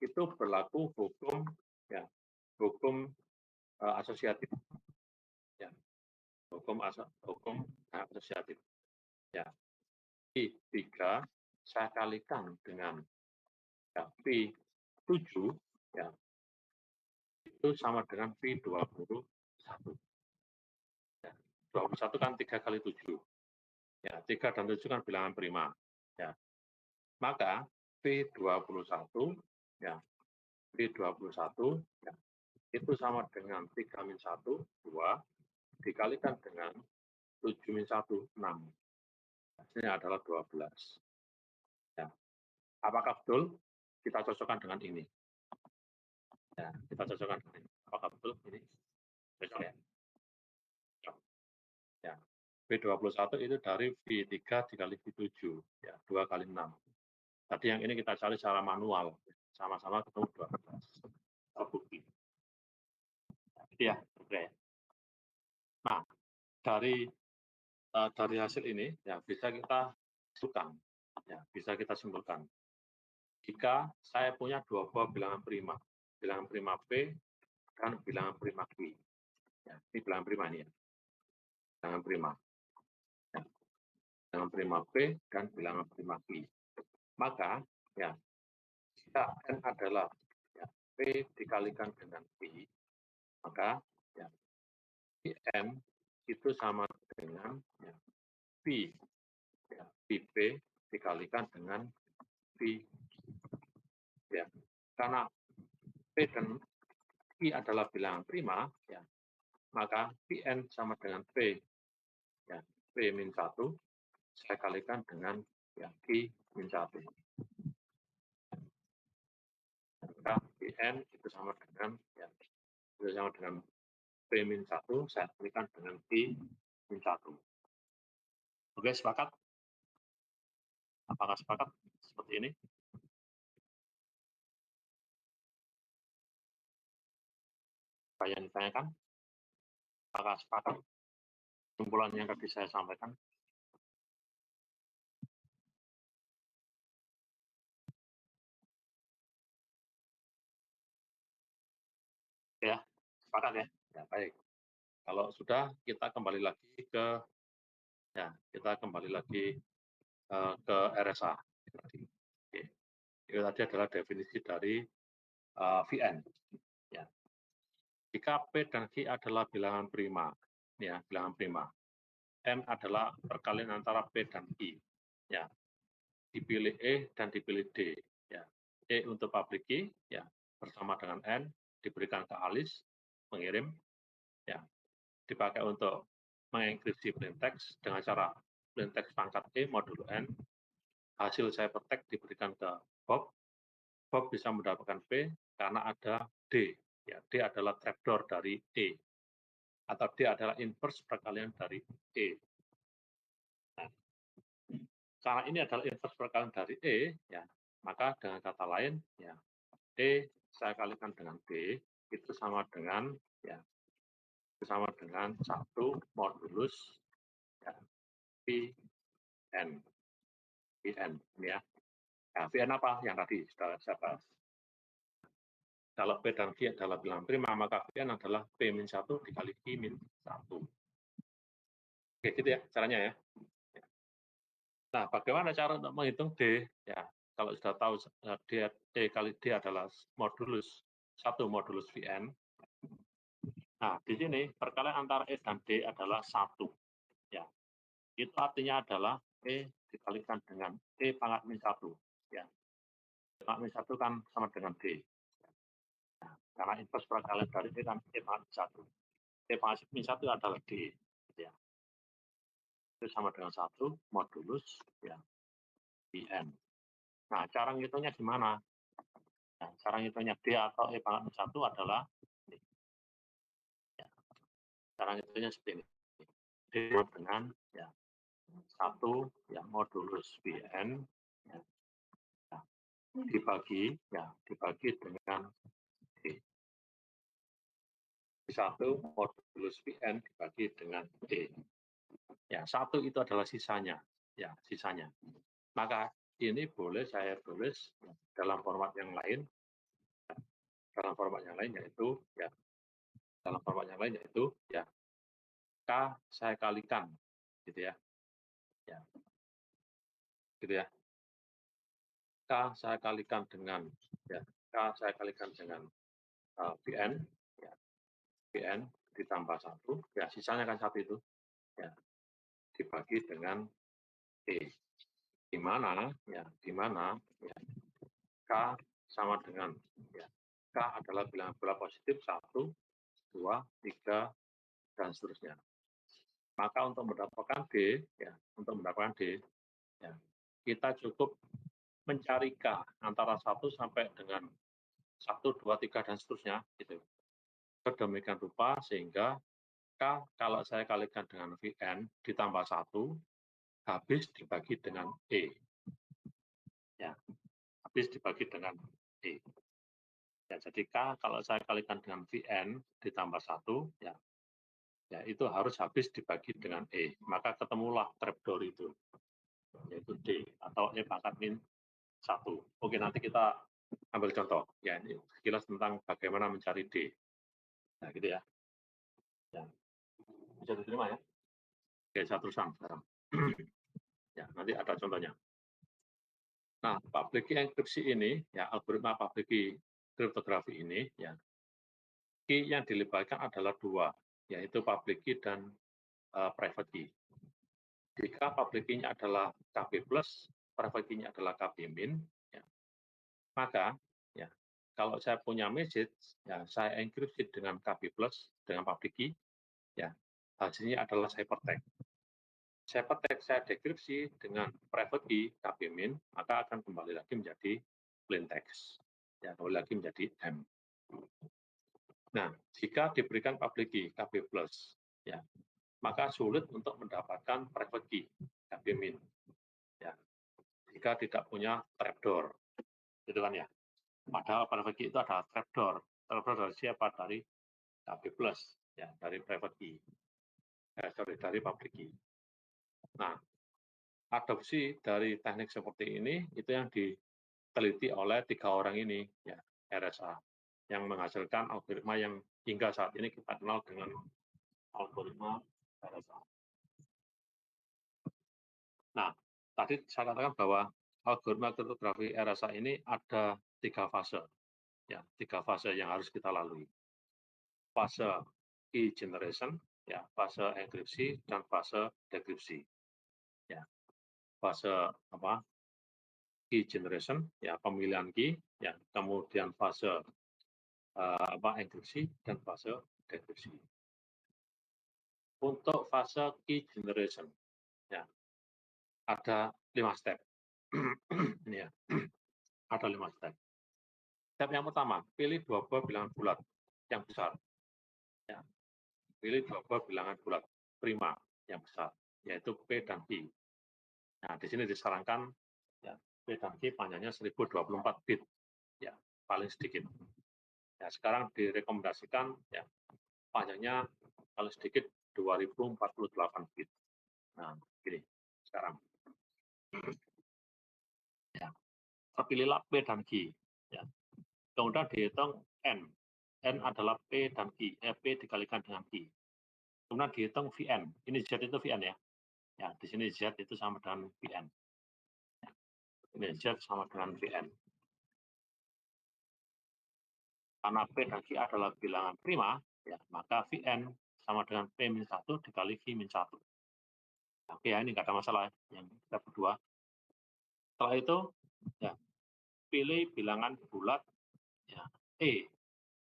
itu berlaku hukum, ya, hukum asosiatif, ya, hukum asosiatif, ya. V3 saya kalikan dengan, ya, V7, ya, itu sama dengan V21. Ya, 21 kan 3 kali 7. Ya, 3 dan 7 kan bilangan prima. Ya. Maka V21, ya, V21, ya, itu sama dengan 3 min 1, 2, dikalikan dengan 7 min 1, 6. Hasilnya adalah 12. Ya. Apakah betul? Kita cocokkan dengan ini. Ya, kita cocokkan dengan ini. Apakah betul ini? Cocok ya? Ya. V21 itu dari V3 dikali V7. Ya, 2 kali 6. Tadi yang ini kita cari secara manual. Sama-sama ketemu 12. Terbukti. Ya, oke. Nah, dari hasil ini, ya, bisa kita simpulkan. Ya, bisa kita simpulkan. Jika saya punya dua buah bilangan prima P dan bilangan prima Q. Ya, ini bilangan prima ini, ya. Bilangan prima. Ya. Bilangan prima P dan bilangan prima Q. Maka, ya, jika N adalah, ya, P dikalikan dengan Q, maka, ya, N itu sama dengan, ya, P, ya, P dikalikan dengan P. Ya. Karena P dan Q adalah bilangan prima, ya, maka Pn sama dengan P, ya, P min 1, saya kalikan dengan, ya, Q min 1. Maka Pn itu sama dengan, ya, itu sama dengan P min 1, saya kalikan dengan Q min 1. Oke, sepakat? Apakah sepakat seperti ini? Apa yang ditanyakan? Apakah sepakat kesimpulan yang tadi saya sampaikan? Ya, sepakat ya? Ya, baik. Kalau sudah, kita kembali lagi ke ke RSA. Oke. Itu tadi adalah definisi dari VN. Ya. Jika P dan Q adalah bilangan prima, ya, bilangan prima. M adalah perkalian antara P dan Q. Ya. Dipilih E dan dipilih D. Ya. E untuk public key, ya, bersama dengan N diberikan ke Alice, pengirim, ya, dipakai untuk mengenkripsi plaintext dengan cara plaintext pangkat E modulo N. Hasil cybertext diberikan ke Bob. Bob bisa mendapatkan P karena ada D. Ya, D adalah trapdoor dari E. Atau D adalah inverse perkalian dari E. Nah, karena ini adalah inverse perkalian dari E, ya, maka dengan kata lain, ya, E saya kalikan dengan D, itu sama dengan, ya, sama dengan 1 modulus, ya, Vn. Vn, ya. Nah, Vn apa? Yang tadi sudah saya bahas. Kalau P dan Q adalah bilangan prima, maka Vn adalah P-1 dikali Q-1. Oke, gitu ya caranya ya. Nah, bagaimana cara untuk menghitung D? Ya, kalau sudah tahu D kali D adalah modulus 1 modulus Vn. Nah, di sini perkalian antara E dan D adalah 1. Ya, itu artinya adalah E dikalikan dengan E pangkat min 1. Ya, E pangkat min 1 kan sama dengan D. Nah, karena inverse perkalian dari E kan E pangkat min 1. E pangkat min 1 adalah D. Ya, itu sama dengan 1 modulus, ya, Vn. Nah, cara ngitungnya gimana? Nah, cara ngitungnya D atau E pangkat min 1 adalah ini. Ya, cara ngitungnya seperti ini. D dengan, ya, 1 ya, modulus Vn, ya, dibagi dengan D. 1 modulus Vn dibagi dengan D. Ya, 1 itu adalah sisanya. Ya, sisanya. Maka ini boleh saya tulis dalam format yang lain. Dalam format yang lain yaitu, ya, dalam format yang lain yaitu, ya, K saya kalikan, gitu ya. Ya, gitu ya. K saya kalikan dengan, ya, K saya kalikan dengan Vn, ya, Vn ditambah 1, ya, sisanya kan 1 itu, ya, dibagi dengan E. Di mana, ya, ya, K sama dengan, ya, K adalah bilangan bola positif 1, 2, 3, dan seterusnya. Maka untuk mendapatkan D, ya, ya, kita cukup mencari K antara 1 sampai dengan 1, 2, 3, dan seterusnya, gitu. Sedemikian rupa sehingga K kalau saya kalikan dengan Vn ditambah 1, habis dibagi dengan E. Ya, habis dibagi dengan E. Ya, jadi K kalau saya kalikan dengan Vn ditambah 1, ya, ya, itu harus habis dibagi dengan E. Maka ketemulah trapdoor itu, yaitu D atau E pangkat min 1. Oke, nanti kita ambil contoh. Ya, ini sekilas tentang bagaimana mencari D. Nah, gitu ya. Ya. Bisa diterima ya? Oke, saya teruskan sekarang. Ya, nanti ada contohnya. Nah, public key enkripsi ini, ya, algoritma public key kriptografi ini, ya, key yang dilibatkan adalah 2, yaitu public key dan private key. Jika public key-nya adalah KB+, private key-nya adalah KB-, ya, maka, ya, kalau saya punya message, ya, saya enkripsi dengan KB+, dengan public key, ya, hasilnya adalah ciphertext. Ciphertext saya dekripsi dengan private key KB-, maka akan kembali lagi menjadi plain text. Ya, kembali lagi menjadi M. Nah, jika diberikan public key KB+, ya, maka sulit untuk mendapatkan private key KB-. Ya, jika tidak punya trapdoor. Gitu kan ya. Padahal private key itu adalah trapdoor. Trapdoor dari siapa? Dari KB+. ya, dari private key, dari public key. Nah, adopsi dari teknik seperti ini itu yang diteliti oleh 3 orang ini, ya, RSA, yang menghasilkan algoritma yang hingga saat ini kita kenal dengan algoritma RSA. Nah, tadi saya katakan bahwa algoritma kriptografi RSA ini ada 3 fase, ya, 3 fase yang harus kita lalui. Fase key generation, ya, fase enkripsi dan fase dekripsi. Ya, fase key generation, ya, pemilihan key, ya, kemudian fase enkripsi dan fase dekripsi. Untuk fase key generation, ya, ada 5 step. Ini ya, ada 5 step. Step yang pertama, pilih 2 buah bilangan bulat yang besar. Ya, pilih 2 buah bilangan bulat prima yang besar, yaitu P dan Q. Nah, di sini disarankan, ya, P dan Q panjangnya 1024 bit, ya, paling sedikit. Ya, sekarang direkomendasikan, ya, panjangnya paling sedikit 2048 bit. Nah, gini sekarang. Ya, terpilihlah P dan Q. Ya. Kemudian dihitung N. N adalah P dan Q. P dikalikan dengan Q. Kemudian dihitung Vn. Ini Z itu Vn ya. Ya, di sini Z itu sama dengan Vn. Ya. Ini Z sama dengan Vn. Karena P dan Q adalah bilangan prima, ya, maka Vn sama dengan P-1 dikali Q-1. Oke ya, ini nggak ada masalah yang kita berdua. Setelah itu, ya, pilih bilangan bulat, ya, E,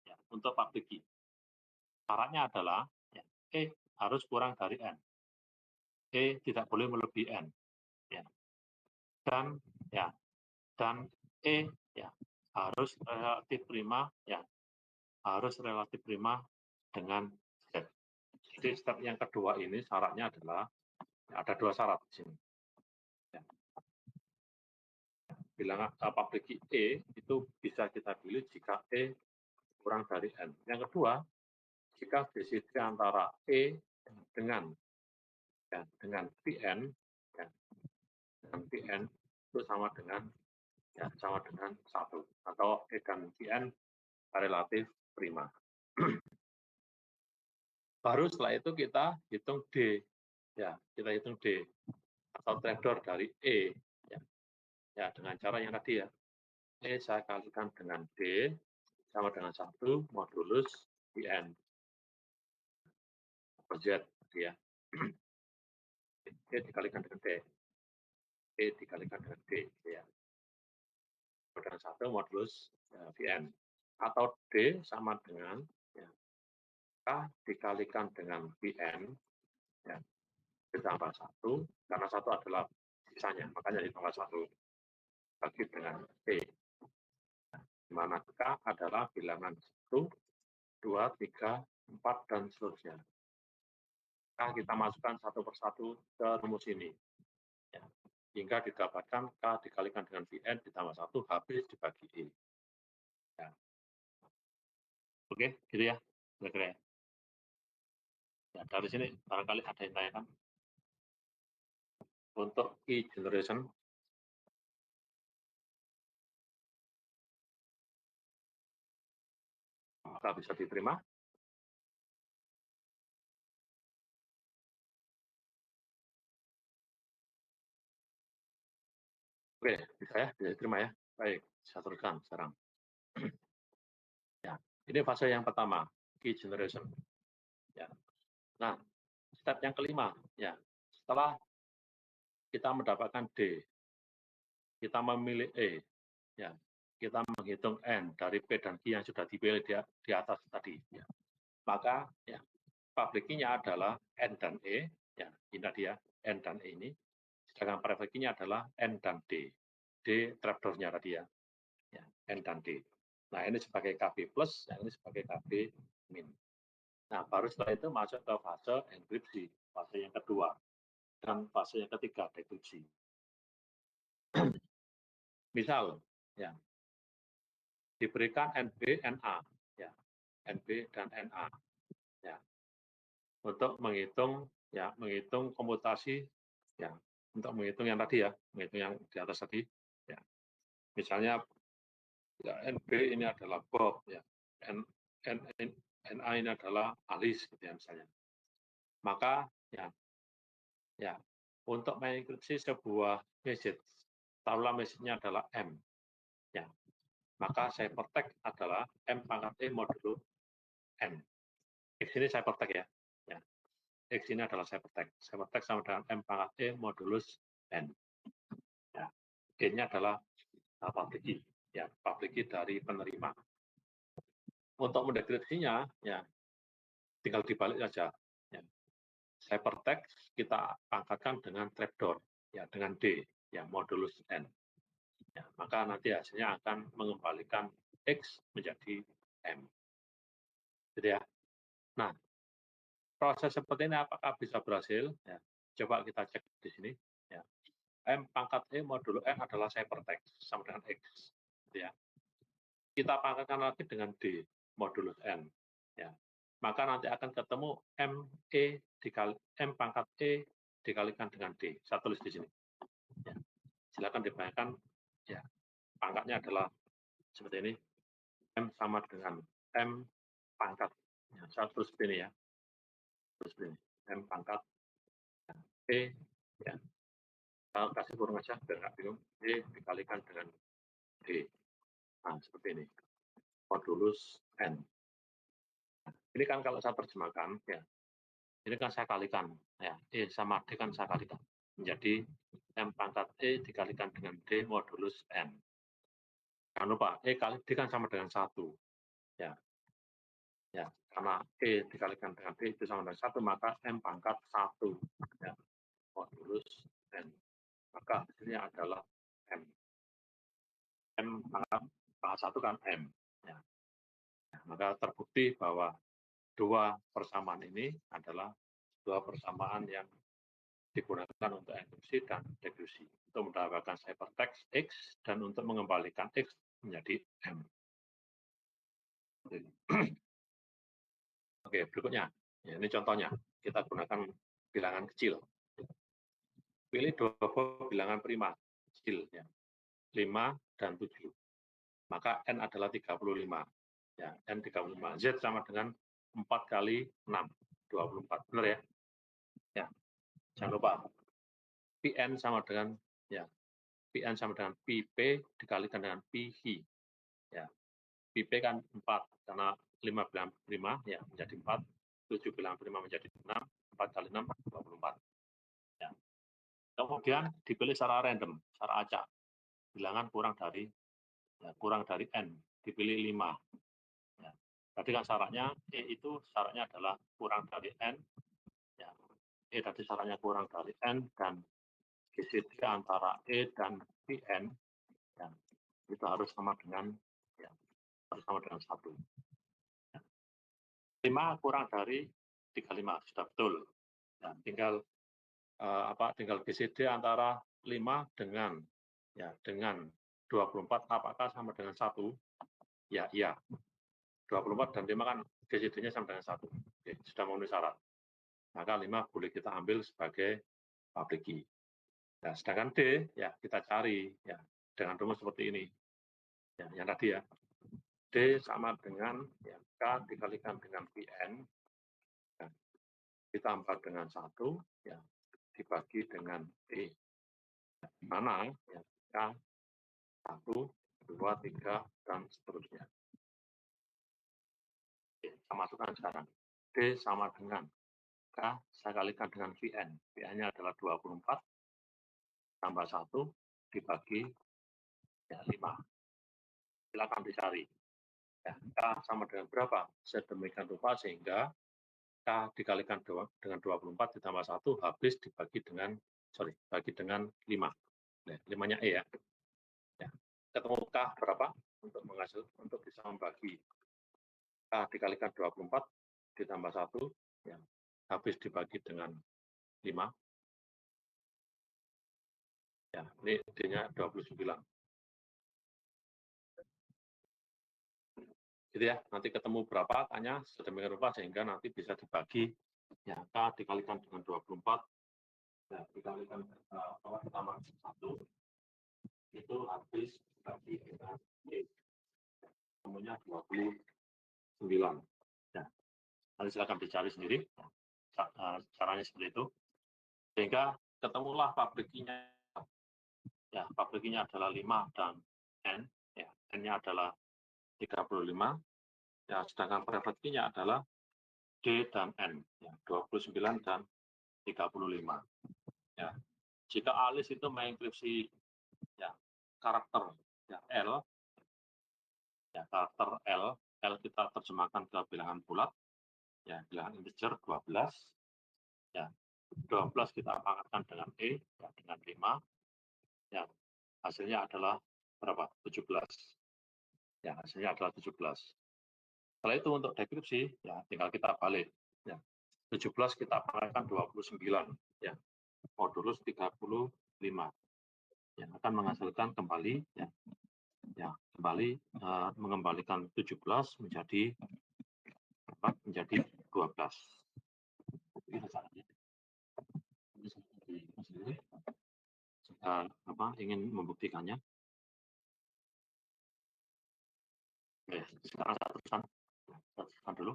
ya, untuk public key. Syaratnya adalah, ya, E harus kurang dari N. E tidak boleh melebihi N. Ya. Dan, ya, dan E, ya, harus relatif prima, ya, harus relatif prima dengan Z. Jadi step yang kedua ini syaratnya adalah, ya, ada 2 syarat di sini. Ya. Bilangan public key E itu bisa kita pilih jika E kurang dari N. Yang kedua, jika BCD antara E dengan, ya, dengan Vn, ya, dengan Vn itu sama dengan, ya, sama dengan 1, atau E dan Vn relatif prima. Baru setelah itu kita hitung D, ya, kita hitung D atau trapdoor dari E, ya, ya, dengan cara yang tadi, ya, E saya kalikan dengan D sama dengan 1 modulus Vn per Z, ya. D dikalikan dengan D, D dikalikan dengan D, ya, dengan 1 modulus, ya, Vn, atau D sama dengan, ya, K dikalikan dengan Vn, ya, ditambah 1, karena 1 adalah sisanya, makanya ditambah 1 bagi dengan P, di mana K adalah bilangan 1, 2, 3, 4, dan seterusnya. K kita masukkan satu persatu ke rumus ini, ya, hingga didapatkan K dikalikan dengan Vn ditambah 1 habis dibagi E. Ya. Oke, gitu ya, kira-kira. Ya, dari sini barangkali ada yang tanyakan untuk key generation. Maka bisa diterima. Oke, bisa ya, bisa diterima ya. Baik, saya teruskan sekarang. Ya, ini fase yang pertama, key generation. Ya. Nah, step yang kelima, ya, setelah kita mendapatkan D, kita memilih E, ya, kita menghitung N dari P dan Q yang sudah dipilih di atas tadi. Ya. Maka, ya, public key-nya adalah N dan E, ya, ini dia N dan E ini. Sedangkan private key-nya adalah N dan D. D trapdoor-nya tadi ya. Ya, N dan D. Nah, ini sebagai KB plus, yang ini sebagai KB min. Nah, baru setelah itu masuk ke fase enkripsi, fase yang kedua, dan fase yang ketiga, dekripsi. Misal, ya, diberikan NB, NA, ya, NB dan NA, ya. untuk menghitung komputasi, ya, untuk menghitung yang tadi ya, menghitung yang di atas tadi, ya. Misalnya, ya, NB ini adalah Bob, ya, NA ini adalah Alice, gitu ya misalnya. Maka, ya, untuk mengenkripsi sebuah message, taruhlah message-nya adalah M, ya, maka ciphertext adalah M pangkat E modulo N. X ini ciphertext ya. Ya. X ini adalah ciphertext. Ciphertext sama dengan M pangkat E modulus N. Ya. G-nya adalah public key. Ya, public key dari penerima. Untuk mendekripsinya, ya, tinggal dibalik saja. Ya. Ciphertext kita pangkatkan dengan trapdoor, ya, dengan D, ya, modulus N. Ya, maka nanti hasilnya akan mengembalikan X menjadi M. Jadi ya. Nah, proses seperti ini apakah bisa berhasil? Ya, coba kita cek di sini. Ya. M pangkat E modulo N adalah ciphertext sama dengan X. Ya. Kita pangkatkan lagi dengan D modulus N. Ya. Maka nanti akan ketemu M pangkat E dikalikan dengan D. Saya tulis di sini. Ya. Silakan dibayangkan. Ya. Pangkatnya adalah seperti ini. M sama dengan M pangkat. Ya, saya tulis begini ya. Tulis begini. M pangkat E. Ya. Saya kasih kurung aja biar nggak bingung. E dikalikan dengan D. Nah, seperti ini. Modulus N. Ini kan kalau saya terjemahkan, ya, ini kan saya kalikan. Ya, E sama D kan saya kalikan. Menjadi M pangkat E dikalikan dengan D modulus N. Jangan lupa, E kali D kan sama dengan 1. Ya, ya, karena E dikalikan dengan D itu sama dengan 1, maka M pangkat 1. Ya, modulus N. Maka hasilnya adalah M. M pangkat 1 kan M. Ya. Maka terbukti bahwa dua persamaan ini adalah dua persamaan yang digunakan untuk enkripsi dan dekrypsi untuk mendapatkan ciphertext X dan untuk mengembalikan X menjadi M. Oke, berikutnya. Ya, ini contohnya. Kita gunakan bilangan kecil. Pilih dua buah bilangan prima kecil, ya. 5 dan 7. Maka N adalah 35. Ya, N 35. Z sama dengan 4 kali 6, 24. Benar ya? Ya. Jangan lupa. Pn sama dengan, ya, Pn sama dengan PP dikalikan dengan PI. Ya. PP kan 4, karena 5 bilangan prima, ya, menjadi 4, 7 bilangan prima menjadi 6, 4 kali 6, 24. Ya. Kemudian dipilih secara random, secara acak. Bilangan kurang dari N, dipilih 5. Ya. Tadi kan syaratnya, E itu syaratnya adalah kurang dari N. Ya. E tadi syaratnya kurang dari N, dan GCD antara E dan PN, ya, itu harus sama dengan, ya, harus sama dengan 1. 5 kurang dari 35, sudah betul. Ya, tinggal tinggal GCD antara 5 dengan, ya, dengan 24 apakah sama dengan 1? Ya, iya. 24 dan 5 kan GCD-nya sama dengan 1. Oke, sudah memenuhi syarat. Maka 5 boleh kita ambil sebagai public key. Nah, sedangkan D, ya, kita cari, ya, dengan rumus seperti ini. Ya, yang tadi ya. D sama dengan, ya, K dikalikan dengan PN, ya, ditambah dengan 1, ya, dibagi dengan E. Di mana, ya, K 1, 2, 3, dan seterusnya. Oke, saya masukkan sekarang. D sama dengan K, saya kalikan dengan VN. VN-nya adalah 24, tambah 1, dibagi, ya, 5. Silakan dicari. Ya, K sama dengan berapa? Sedemikian rupa sehingga K dikalikan dengan 24 ditambah 1 habis dibagi dengan, bagi dengan 5. Nah, 5-nya E ya. Ya. Ketemu K berapa? Untuk bisa membagi K dikalikan 24 ditambah 1, ya, habis dibagi dengan 5. Ya, ini D-nya 29. Gitu ya, nanti ketemu berapa, tanya sedemikian rupa sehingga nanti bisa dibagi ya, K dikalikan dengan 24, ya, dikalikan ditambah 1, itu habis bagi dengan E. Temunya 29. Ya, nanti silakan dicari sendiri. Caranya seperti itu. Sehingga ketemulah pabrikinya. Ya, pabrikinya adalah 5 dan N. Ya, N-nya adalah 35. Ya, sedangkan private key-nya adalah D dan N. Ya, 29 dan 35. Ya, jika Alice itu mengenkripsi ya karakter ya L, ya karakter L kita terjemahkan ke bilangan bulat, ya bilangan integer 12, ya 12 kita pangkatkan dengan E, ya dengan 5, ya hasilnya adalah berapa? 17. Ya hasilnya adalah 17. Setelah itu untuk dekripsi, ya tinggal kita balik. Ya, 17 kita pangkatkan 29, ya modulus 35. Yang akan menghasilkan kembali ya kembali mengembalikan 17 menjadi 12. Itu caranya. Ingin membuktikannya. Oke, sekarang saya teruskan dulu.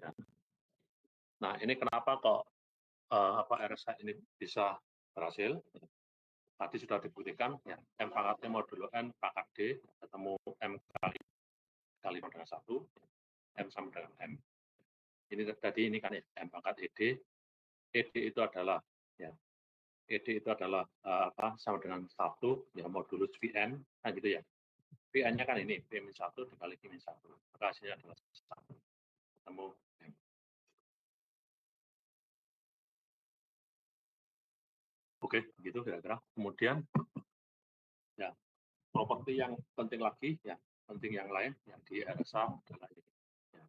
Ya. Nah, ini kenapa kok RSA ini bisa berhasil? Tadi sudah dibuktikan ya, M pangkatnya modulo N pangkat D ketemu M kali dengan 1, M sama dengan M. Ini tadi ini kan ya, M pangkat ED. ED itu adalah ya, ED itu adalah sama dengan 1 ya modulus Vn kan gitu ya. Vn-nya kan ini V-1 dikali V-1. Maka hasilnya adalah 1. Ketemu M. Oke, begitu kira-kira. Kemudian ya properti yang penting lagi ya, penting yang lain yang di RSA adalah ini. Ya.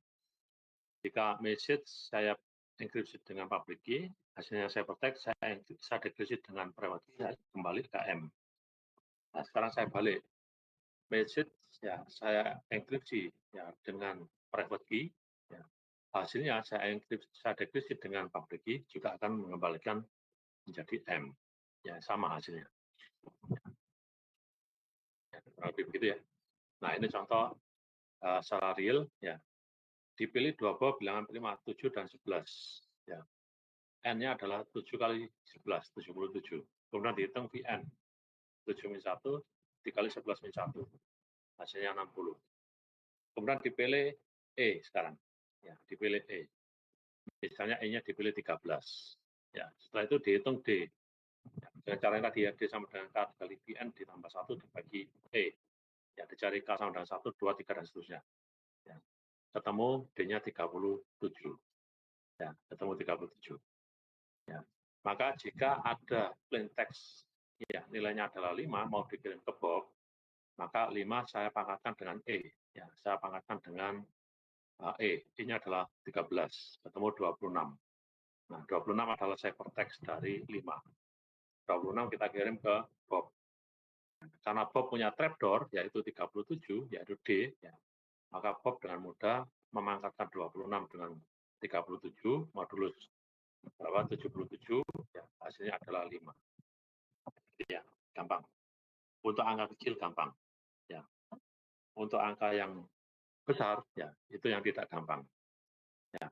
Jika message saya enkripsi dengan public key, hasilnya saya protect, saya dekripsi dengan private key, saya kembali ke M. Nah, sekarang saya balik. Message ya saya enkripsi ya dengan private key, ya. Hasilnya saya dekripsi dengan public key juga akan mengembalikan menjadi M. Ya, sama hasilnya. Ya, lebih begitu ya. Nah, ini contoh secara real ya. Dipilih 2 buah bilangan prima 7 dan 11 ya. N-nya adalah 7 kali 11, 77. Kemudian dihitung Vn 7 min 1 dikali 11 min 1. Hasilnya 60. Kemudian dipilih E sekarang. Ya, dipilih E. Misalnya E-nya dipilih 13. Ya, setelah itu dihitung D. Ya, dengan cara yang tadi ya, D sama dengan K dikali Vn ditambah 1 dibagi E. Ya, dicari K sama dengan 1, 2, 3, dan seterusnya. Ya. Ketemu D-nya 37. Ya, ketemu 37. Ya. Maka jika ada plain text ya nilainya adalah 5 mau dikirim ke Bob, maka 5 saya pangkatkan dengan E. Ya, saya pangkatkan dengan E. E-nya adalah 13, ketemu 26. Nah, 26 adalah ciphertext dari 5. 26 kita kirim ke Bob. Karena Bob punya trapdoor, yaitu 37, yaitu D, ya, maka Bob dengan mudah memangkatkan 26 dengan 37, modulus berapa? 77, ya, hasilnya adalah 5. Ya, gampang. Untuk angka kecil gampang. Ya. Untuk angka yang besar, ya, itu yang tidak gampang. Ya.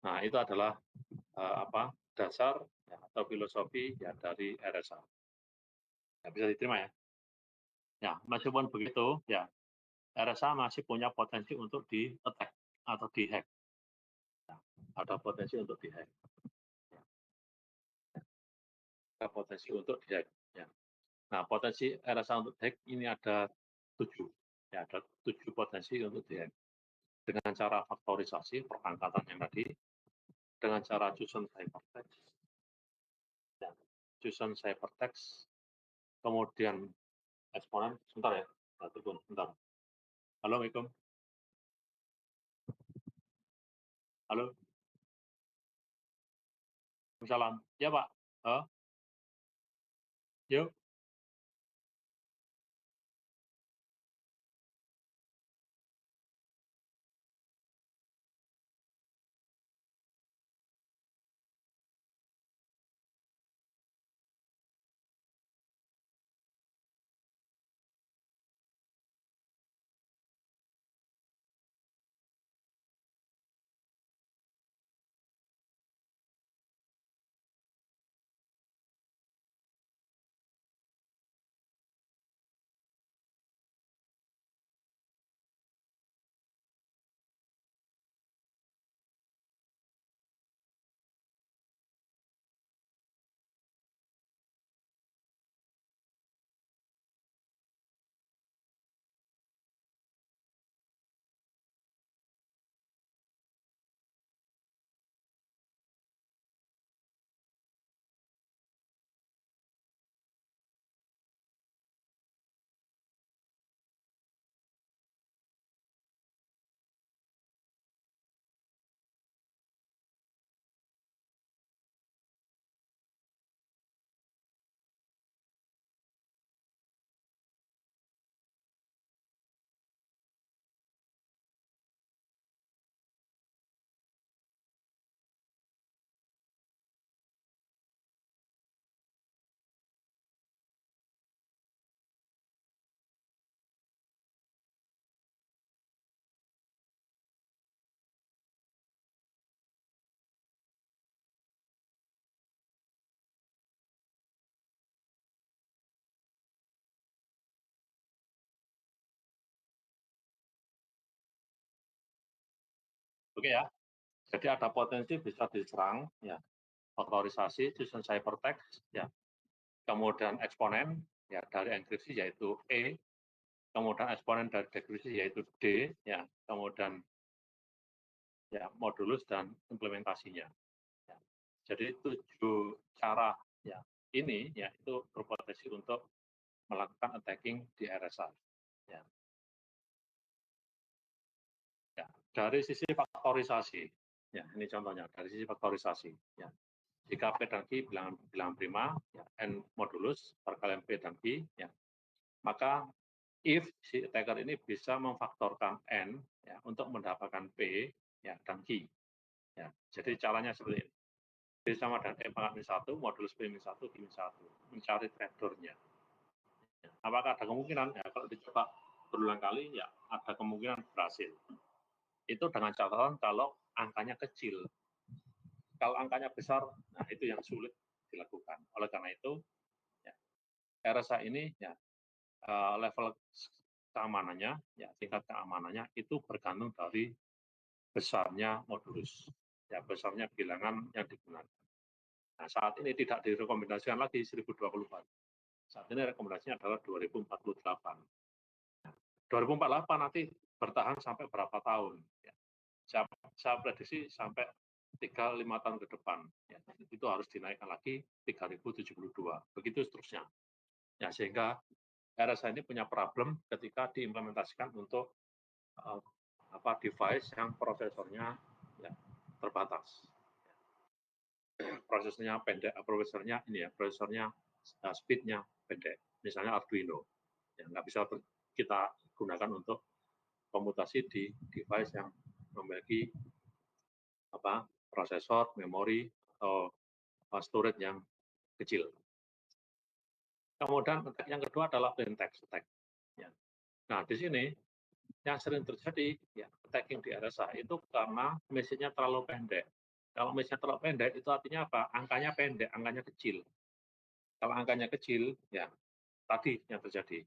Nah, itu adalah dasar ya, atau filosofi ya dari RSA. Ya, bisa diterima ya. Ya, meskipun begitu, ya RSA masih punya potensi untuk di-attack atau di-hack. Ya, ada potensi untuk di-hack. Ya. Ada potensi untuk di-hack. Ya. Nah, potensi RSA untuk di-hack ini ada 7. Ya, ada 7 potensi untuk di-hack. Dengan cara faktorisasi, perangkatan yang tadi, dengan cara Json ciphertext, ya, Json ciphertext, kemudian eksponen, sebentar ya, turun, sebentar. Halo, Assalamualaikum. Halo. Salam. Ya, Pak. Yuk. Oke ya. Jadi ada potensi bisa diserang, ya, faktorisasi, susun ciphertext, ya, kemudian eksponen, ya, dari enkripsi yaitu E, kemudian eksponen dari dekripsi yaitu D, ya, kemudian ya modulus dan implementasinya. Ya. Jadi 7 cara ya ini ya itu berpotensi untuk melakukan attacking di RSA. Ya. Ya. Dari sisi faktorisasi, ya ini contohnya dari sisi faktorisasi. Ya. Jika P dan Q bilangan prima, ya, N modulus perkalian P dan Q, ya, maka if si attacker ini bisa memfaktorkan N ya, untuk mendapatkan P ya, dan Q. Ya. Jadi caranya seperti ini. P sama dengan E pangkat min 1, modulus P min 1, Q min 1. Mencari trapdoor-nya. Ya. Apakah ada kemungkinan? Ya, kalau dicoba berulang kali, ya ada kemungkinan berhasil. Itu dengan catatan kalau angkanya kecil. Kalau angkanya besar, nah itu yang sulit dilakukan. Oleh karena itu, ya, RSA ini ya level keamanannya, ya tingkat keamanannya itu bergantung dari besarnya modulus, ya besarnya bilangan yang digunakan. Nah, saat ini tidak direkomendasikan lagi 1024. Saat ini rekomendasinya adalah 2048. 2048 nanti bertahan sampai berapa tahun? Ya. Saya prediksi sampai 3-5 tahun ke depan. Ya. Itu harus dinaikkan lagi 3072. Begitu seterusnya. Ya, sehingga RSA ini punya problem ketika diimplementasikan untuk device yang prosesornya ya, terbatas. Prosesornya pendek, prosesornya speednya pendek. Misalnya Arduino, yang nggak bisa kita gunakan untuk komutasi di device yang memiliki prosesor, memori atau storage yang kecil. Kemudian yang kedua adalah plain text attack. Ya. Nah di sini yang sering terjadi ya attacking di RSA itu karena message-nya terlalu pendek. Kalau message-nya terlalu pendek itu artinya apa? Angkanya pendek, angkanya kecil. Kalau angkanya kecil, ya tadi yang terjadi,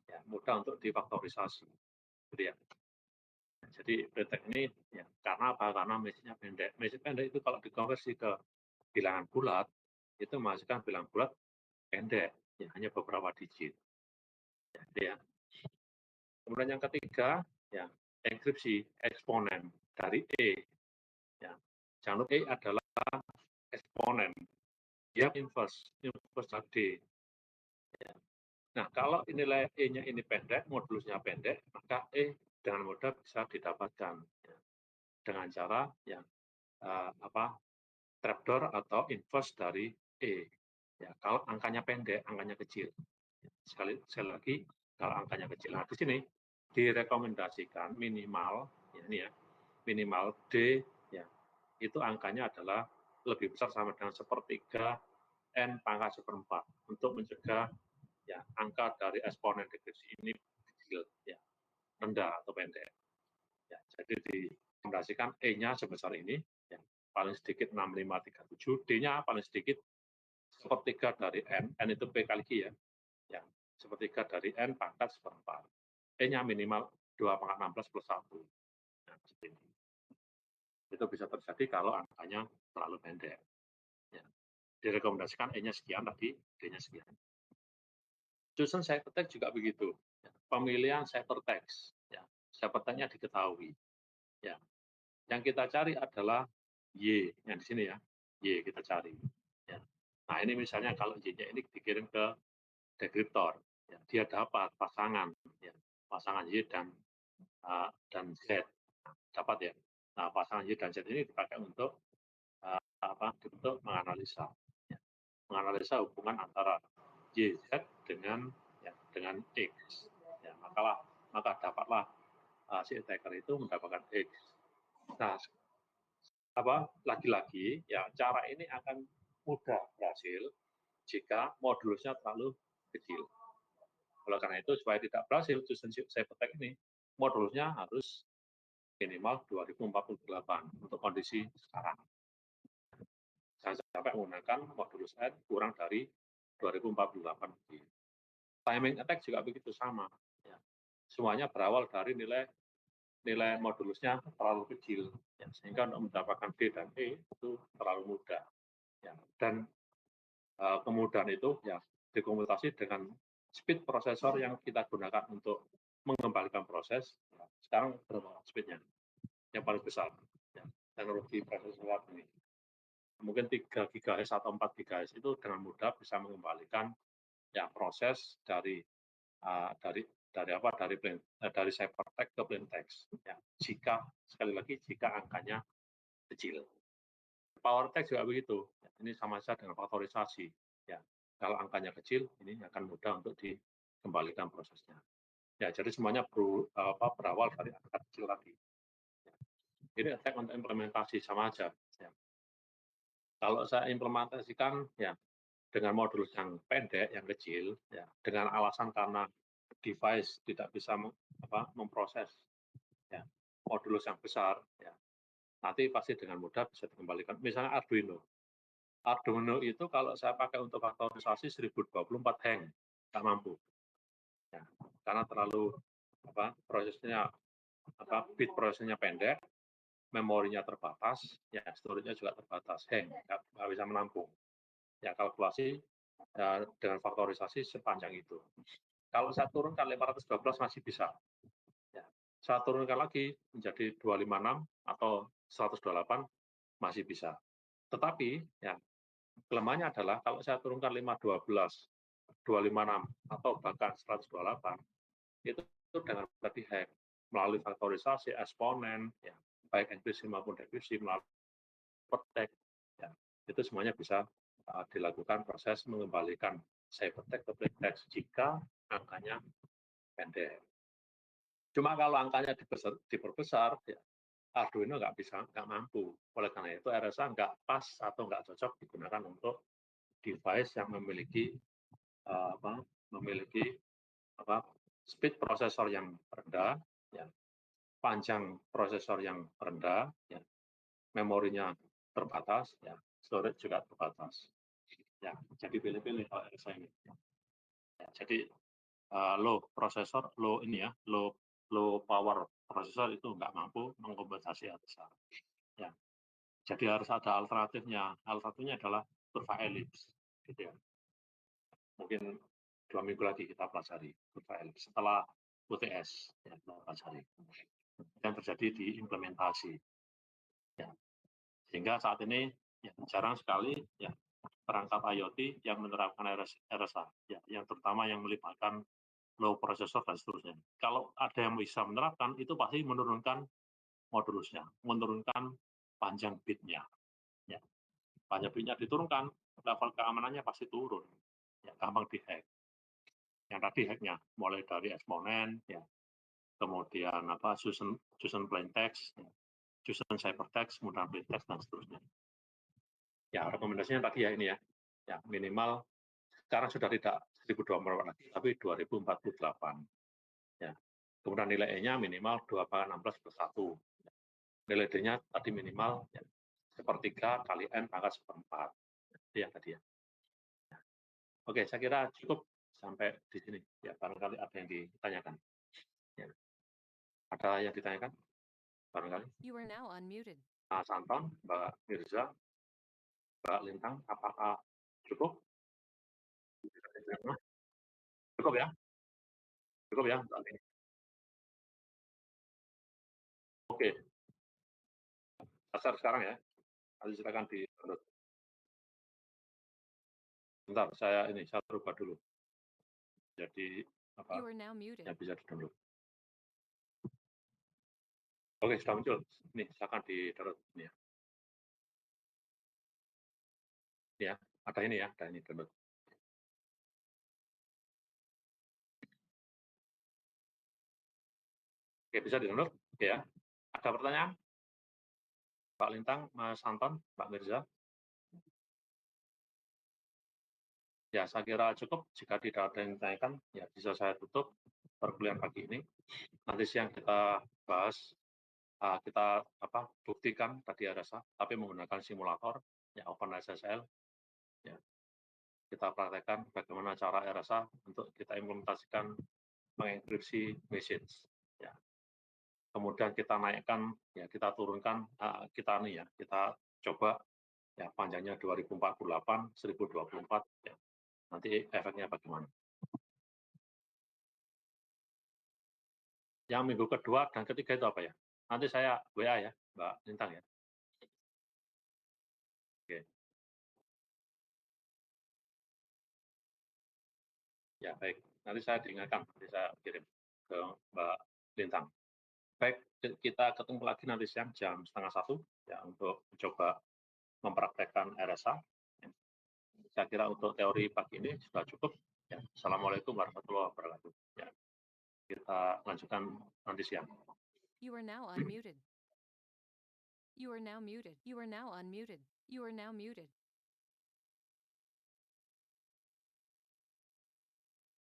ya mudah untuk difaktorisasi. Gitu ya. Jadi pretek ini ya karena apa? Karena message-nya pendek. Message pendek itu kalau dikonversi ke bilangan bulat, itu menghasilkan bilangan bulat pendek, ya hanya beberapa digit. Ya, gitu ya. Kemudian yang ketiga, ya enkripsi eksponen dari E. Ya. Jangan lupa E adalah eksponen. Dia inverse D. Ya. Nah, kalau nilai E-nya ini pendek, modulusnya pendek, maka E dengan mudah bisa didapatkan ya, dengan cara yang trapdoor atau inverse dari E. Ya, kalau angkanya pendek, angkanya kecil. Sekali lagi, kalau angkanya kecil. Nah, di sini direkomendasikan minimal, ya, ini ya, minimal D, ya, itu angkanya adalah lebih besar sama dengan sepertiga N pangkat seperempat untuk mencegah ya angka dari eksponen degresi ini kecil, ya, rendah atau pendek. Ya, jadi direkomendasikan E-nya sebesar ini, ya, paling sedikit 6537, D-nya paling sedikit sepertiga dari N itu P kali Q ya, ya sepertiga dari N pangkat seperempat. E-nya minimal 2 pangkat 16 plus 1. Nah, seperti ini. Itu bisa terjadi kalau angkanya terlalu pendek. Ya. Direkomendasikan E-nya sekian, tadi D-nya sekian. Susun ciphertext juga begitu. Ya. Pemilihan ciphertext. Ya. Ciphertext-nya diketahui. Ya. Yang kita cari adalah Y, yang di sini ya. Y kita cari. Ya. Nah ini misalnya kalau Y-nya ini dikirim ke dekriptor, ya, dia dapat pasangan, ya, pasangan Y dan Z, nah, dapat ya. Nah pasangan Y dan Z ini dipakai untuk untuk menganalisa, ya, menganalisa hubungan antara Y Z dengan ya, dengan X, ya, maka dapatlah si attacker itu mendapatkan X. Nah lagi-lagi ya cara ini akan mudah berhasil jika modulusnya terlalu kecil. Oleh karena itu, supaya tidak berhasil susun ciphertext ini, modulusnya harus minimal 2048 untuk kondisi sekarang. Jangan sampai menggunakan modulus N kurang dari 2048. Timing attack juga begitu sama. Ya. Semuanya berawal dari nilai nilai modulusnya terlalu kecil, ya, sehingga untuk mendapatkan D dan E itu terlalu mudah. Ya. Dan kemudahan itu ya dikomutasi dengan speed prosesor yang kita gunakan untuk mengembalikan proses. Ya, sekarang berapa speednya? Yang paling besar. Ya, teknologi prosesor ini. Mungkin 3 GHz atau 4 GHz itu dengan mudah bisa mengembalikan ya proses dari dari ciphertext ke plaintext. Ya, jika sekali lagi jika angkanya kecil. Power text juga begitu. Ini sama saja dengan faktorisasi. Ya, kalau angkanya kecil, ini akan mudah untuk dikembalikan prosesnya. Ya, jadi semuanya berawal dari angka kecil tadi. Ya. Ini efek untuk implementasi sama aja. Ya. Kalau saya implementasikan ya dengan modul yang pendek, yang kecil, ya, dengan alasan karena device tidak bisa memproses ya, modulus yang besar, ya, nanti pasti dengan mudah bisa dikembalikan. Misalnya Arduino. Arduino itu kalau saya pakai untuk faktorisasi 1024 hang, nggak mampu. Ya, karena terlalu prosesnya bit prosesnya pendek, memorinya terbatas, ya storage-nya juga terbatas, hang, nggak bisa menampung. Ya kalkulasi ya, dengan faktorisasi sepanjang itu. Kalau saya turunkan 512 masih bisa. Ya. Saya turunkan lagi menjadi 256 atau 128 masih bisa. Tetapi ya kelemahannya adalah kalau saya turunkan 512, 256 atau bahkan 128 itu dengan mudah dihack melalui faktorisasi eksponen, ya, baik enkripsi maupun dekripsi melalui ciphertext, ya, itu semuanya bisa dilakukan proses mengembalikan ciphertext ke plaintext jika angkanya pendek. Cuma kalau angkanya diperbesar, ya, Arduino nggak mampu. Oleh karena itu RSA nggak pas atau nggak cocok digunakan untuk device yang memiliki memiliki speed prosesor yang rendah, ya, panjang prosesor yang rendah, ya, memorinya terbatas, ya, storage juga terbatas. Ya, jadi pilih-pilih kalau RSA ini. Ya, jadi low prosesor, low ini ya, low power prosesor itu nggak mampu mengkompensasi RSA. Ya, jadi harus ada alternatifnya. Alternatifnya adalah kurva elips, gitu ya. Mungkin 2 minggu lagi kita pelajari kurva elips setelah UTS, ya, kita pelajari. Yang terjadi di implementasi. Ya. Sehingga saat ini ya, jarang sekali ya perangkat IoT yang menerapkan RSA, ya, yang terutama yang melibatkan low processor dan seterusnya. Kalau ada yang bisa menerapkan, itu pasti menurunkan modulusnya, menurunkan panjang bitnya. Ya. Panjang bitnya diturunkan, level keamanannya pasti turun. Ya, gampang dihack. Yang tadi hacknya, mulai dari eksponen, ya, kemudian susun plaintext, ya, susun ciphertext, kemudian plaintext, dan seterusnya. Ya, rekomendasinya tadi ya ini ya. Ya, minimal sekarang sudah tidak 1024 lagi, tapi 2048. Ya. Kemudian nilai E-nya minimal 2/16 plus 1. Nilai D-nya tadi minimal ya, sepertiga kali N pangkat seperempat. Itu ya tadi ya. Oke, saya kira cukup sampai di sini. Ya, barangkali ada yang ditanyakan. Ya. Ada yang ditanyakan? Barangkali. You are now unmuted. Mas Anton, Mbak Mirza, Mbak Lintang, apakah cukup? Cukup ya? Cukup ya? Oke, dasar sekarang ya. Nanti silakan di download. Bentar, saya rubah dulu. Jadi You are now muted. yang bisa di download. Oke, sudah muncul. Nih, silakan di download ini ya. Ya, ada ini ya, ada ini download. Oke, bisa di download. Oke ya. Ada pertanyaan? Pak Lintang, Mas Anton, Mbak Mirza? Ya, saya kira cukup. Jika tidak ada yang ditanyakan, ya bisa saya tutup perkuliahan pagi ini. Nanti siang kita bahas, kita buktikan tadi RSA, tapi menggunakan simulator, ya OpenSSL. Ya, kita praktekkan bagaimana cara RSA untuk kita implementasikan mengenkripsi message. Ya. kemudian kita naikkan, ya kita turunkan, kita coba ya panjangnya 2048, 1024 ya, nanti efeknya bagaimana. Yang minggu kedua dan ketiga itu apa ya? Nanti saya WA ya, Mbak Lintang ya. Oke, ya baik. Nanti saya diingatkan, nanti saya kirim ke Mbak Lintang. Baik, kita ketemu lagi nanti siang jam setengah satu ya untuk mencoba mempraktekkan RSA. Ya. Saya kira untuk teori pagi ini sudah cukup. Ya. Assalamualaikum warahmatullahi wabarakatuh. Ya, kita lanjutkan nanti siang. You are now unmuted. You are now muted. You are now unmuted. You are now muted.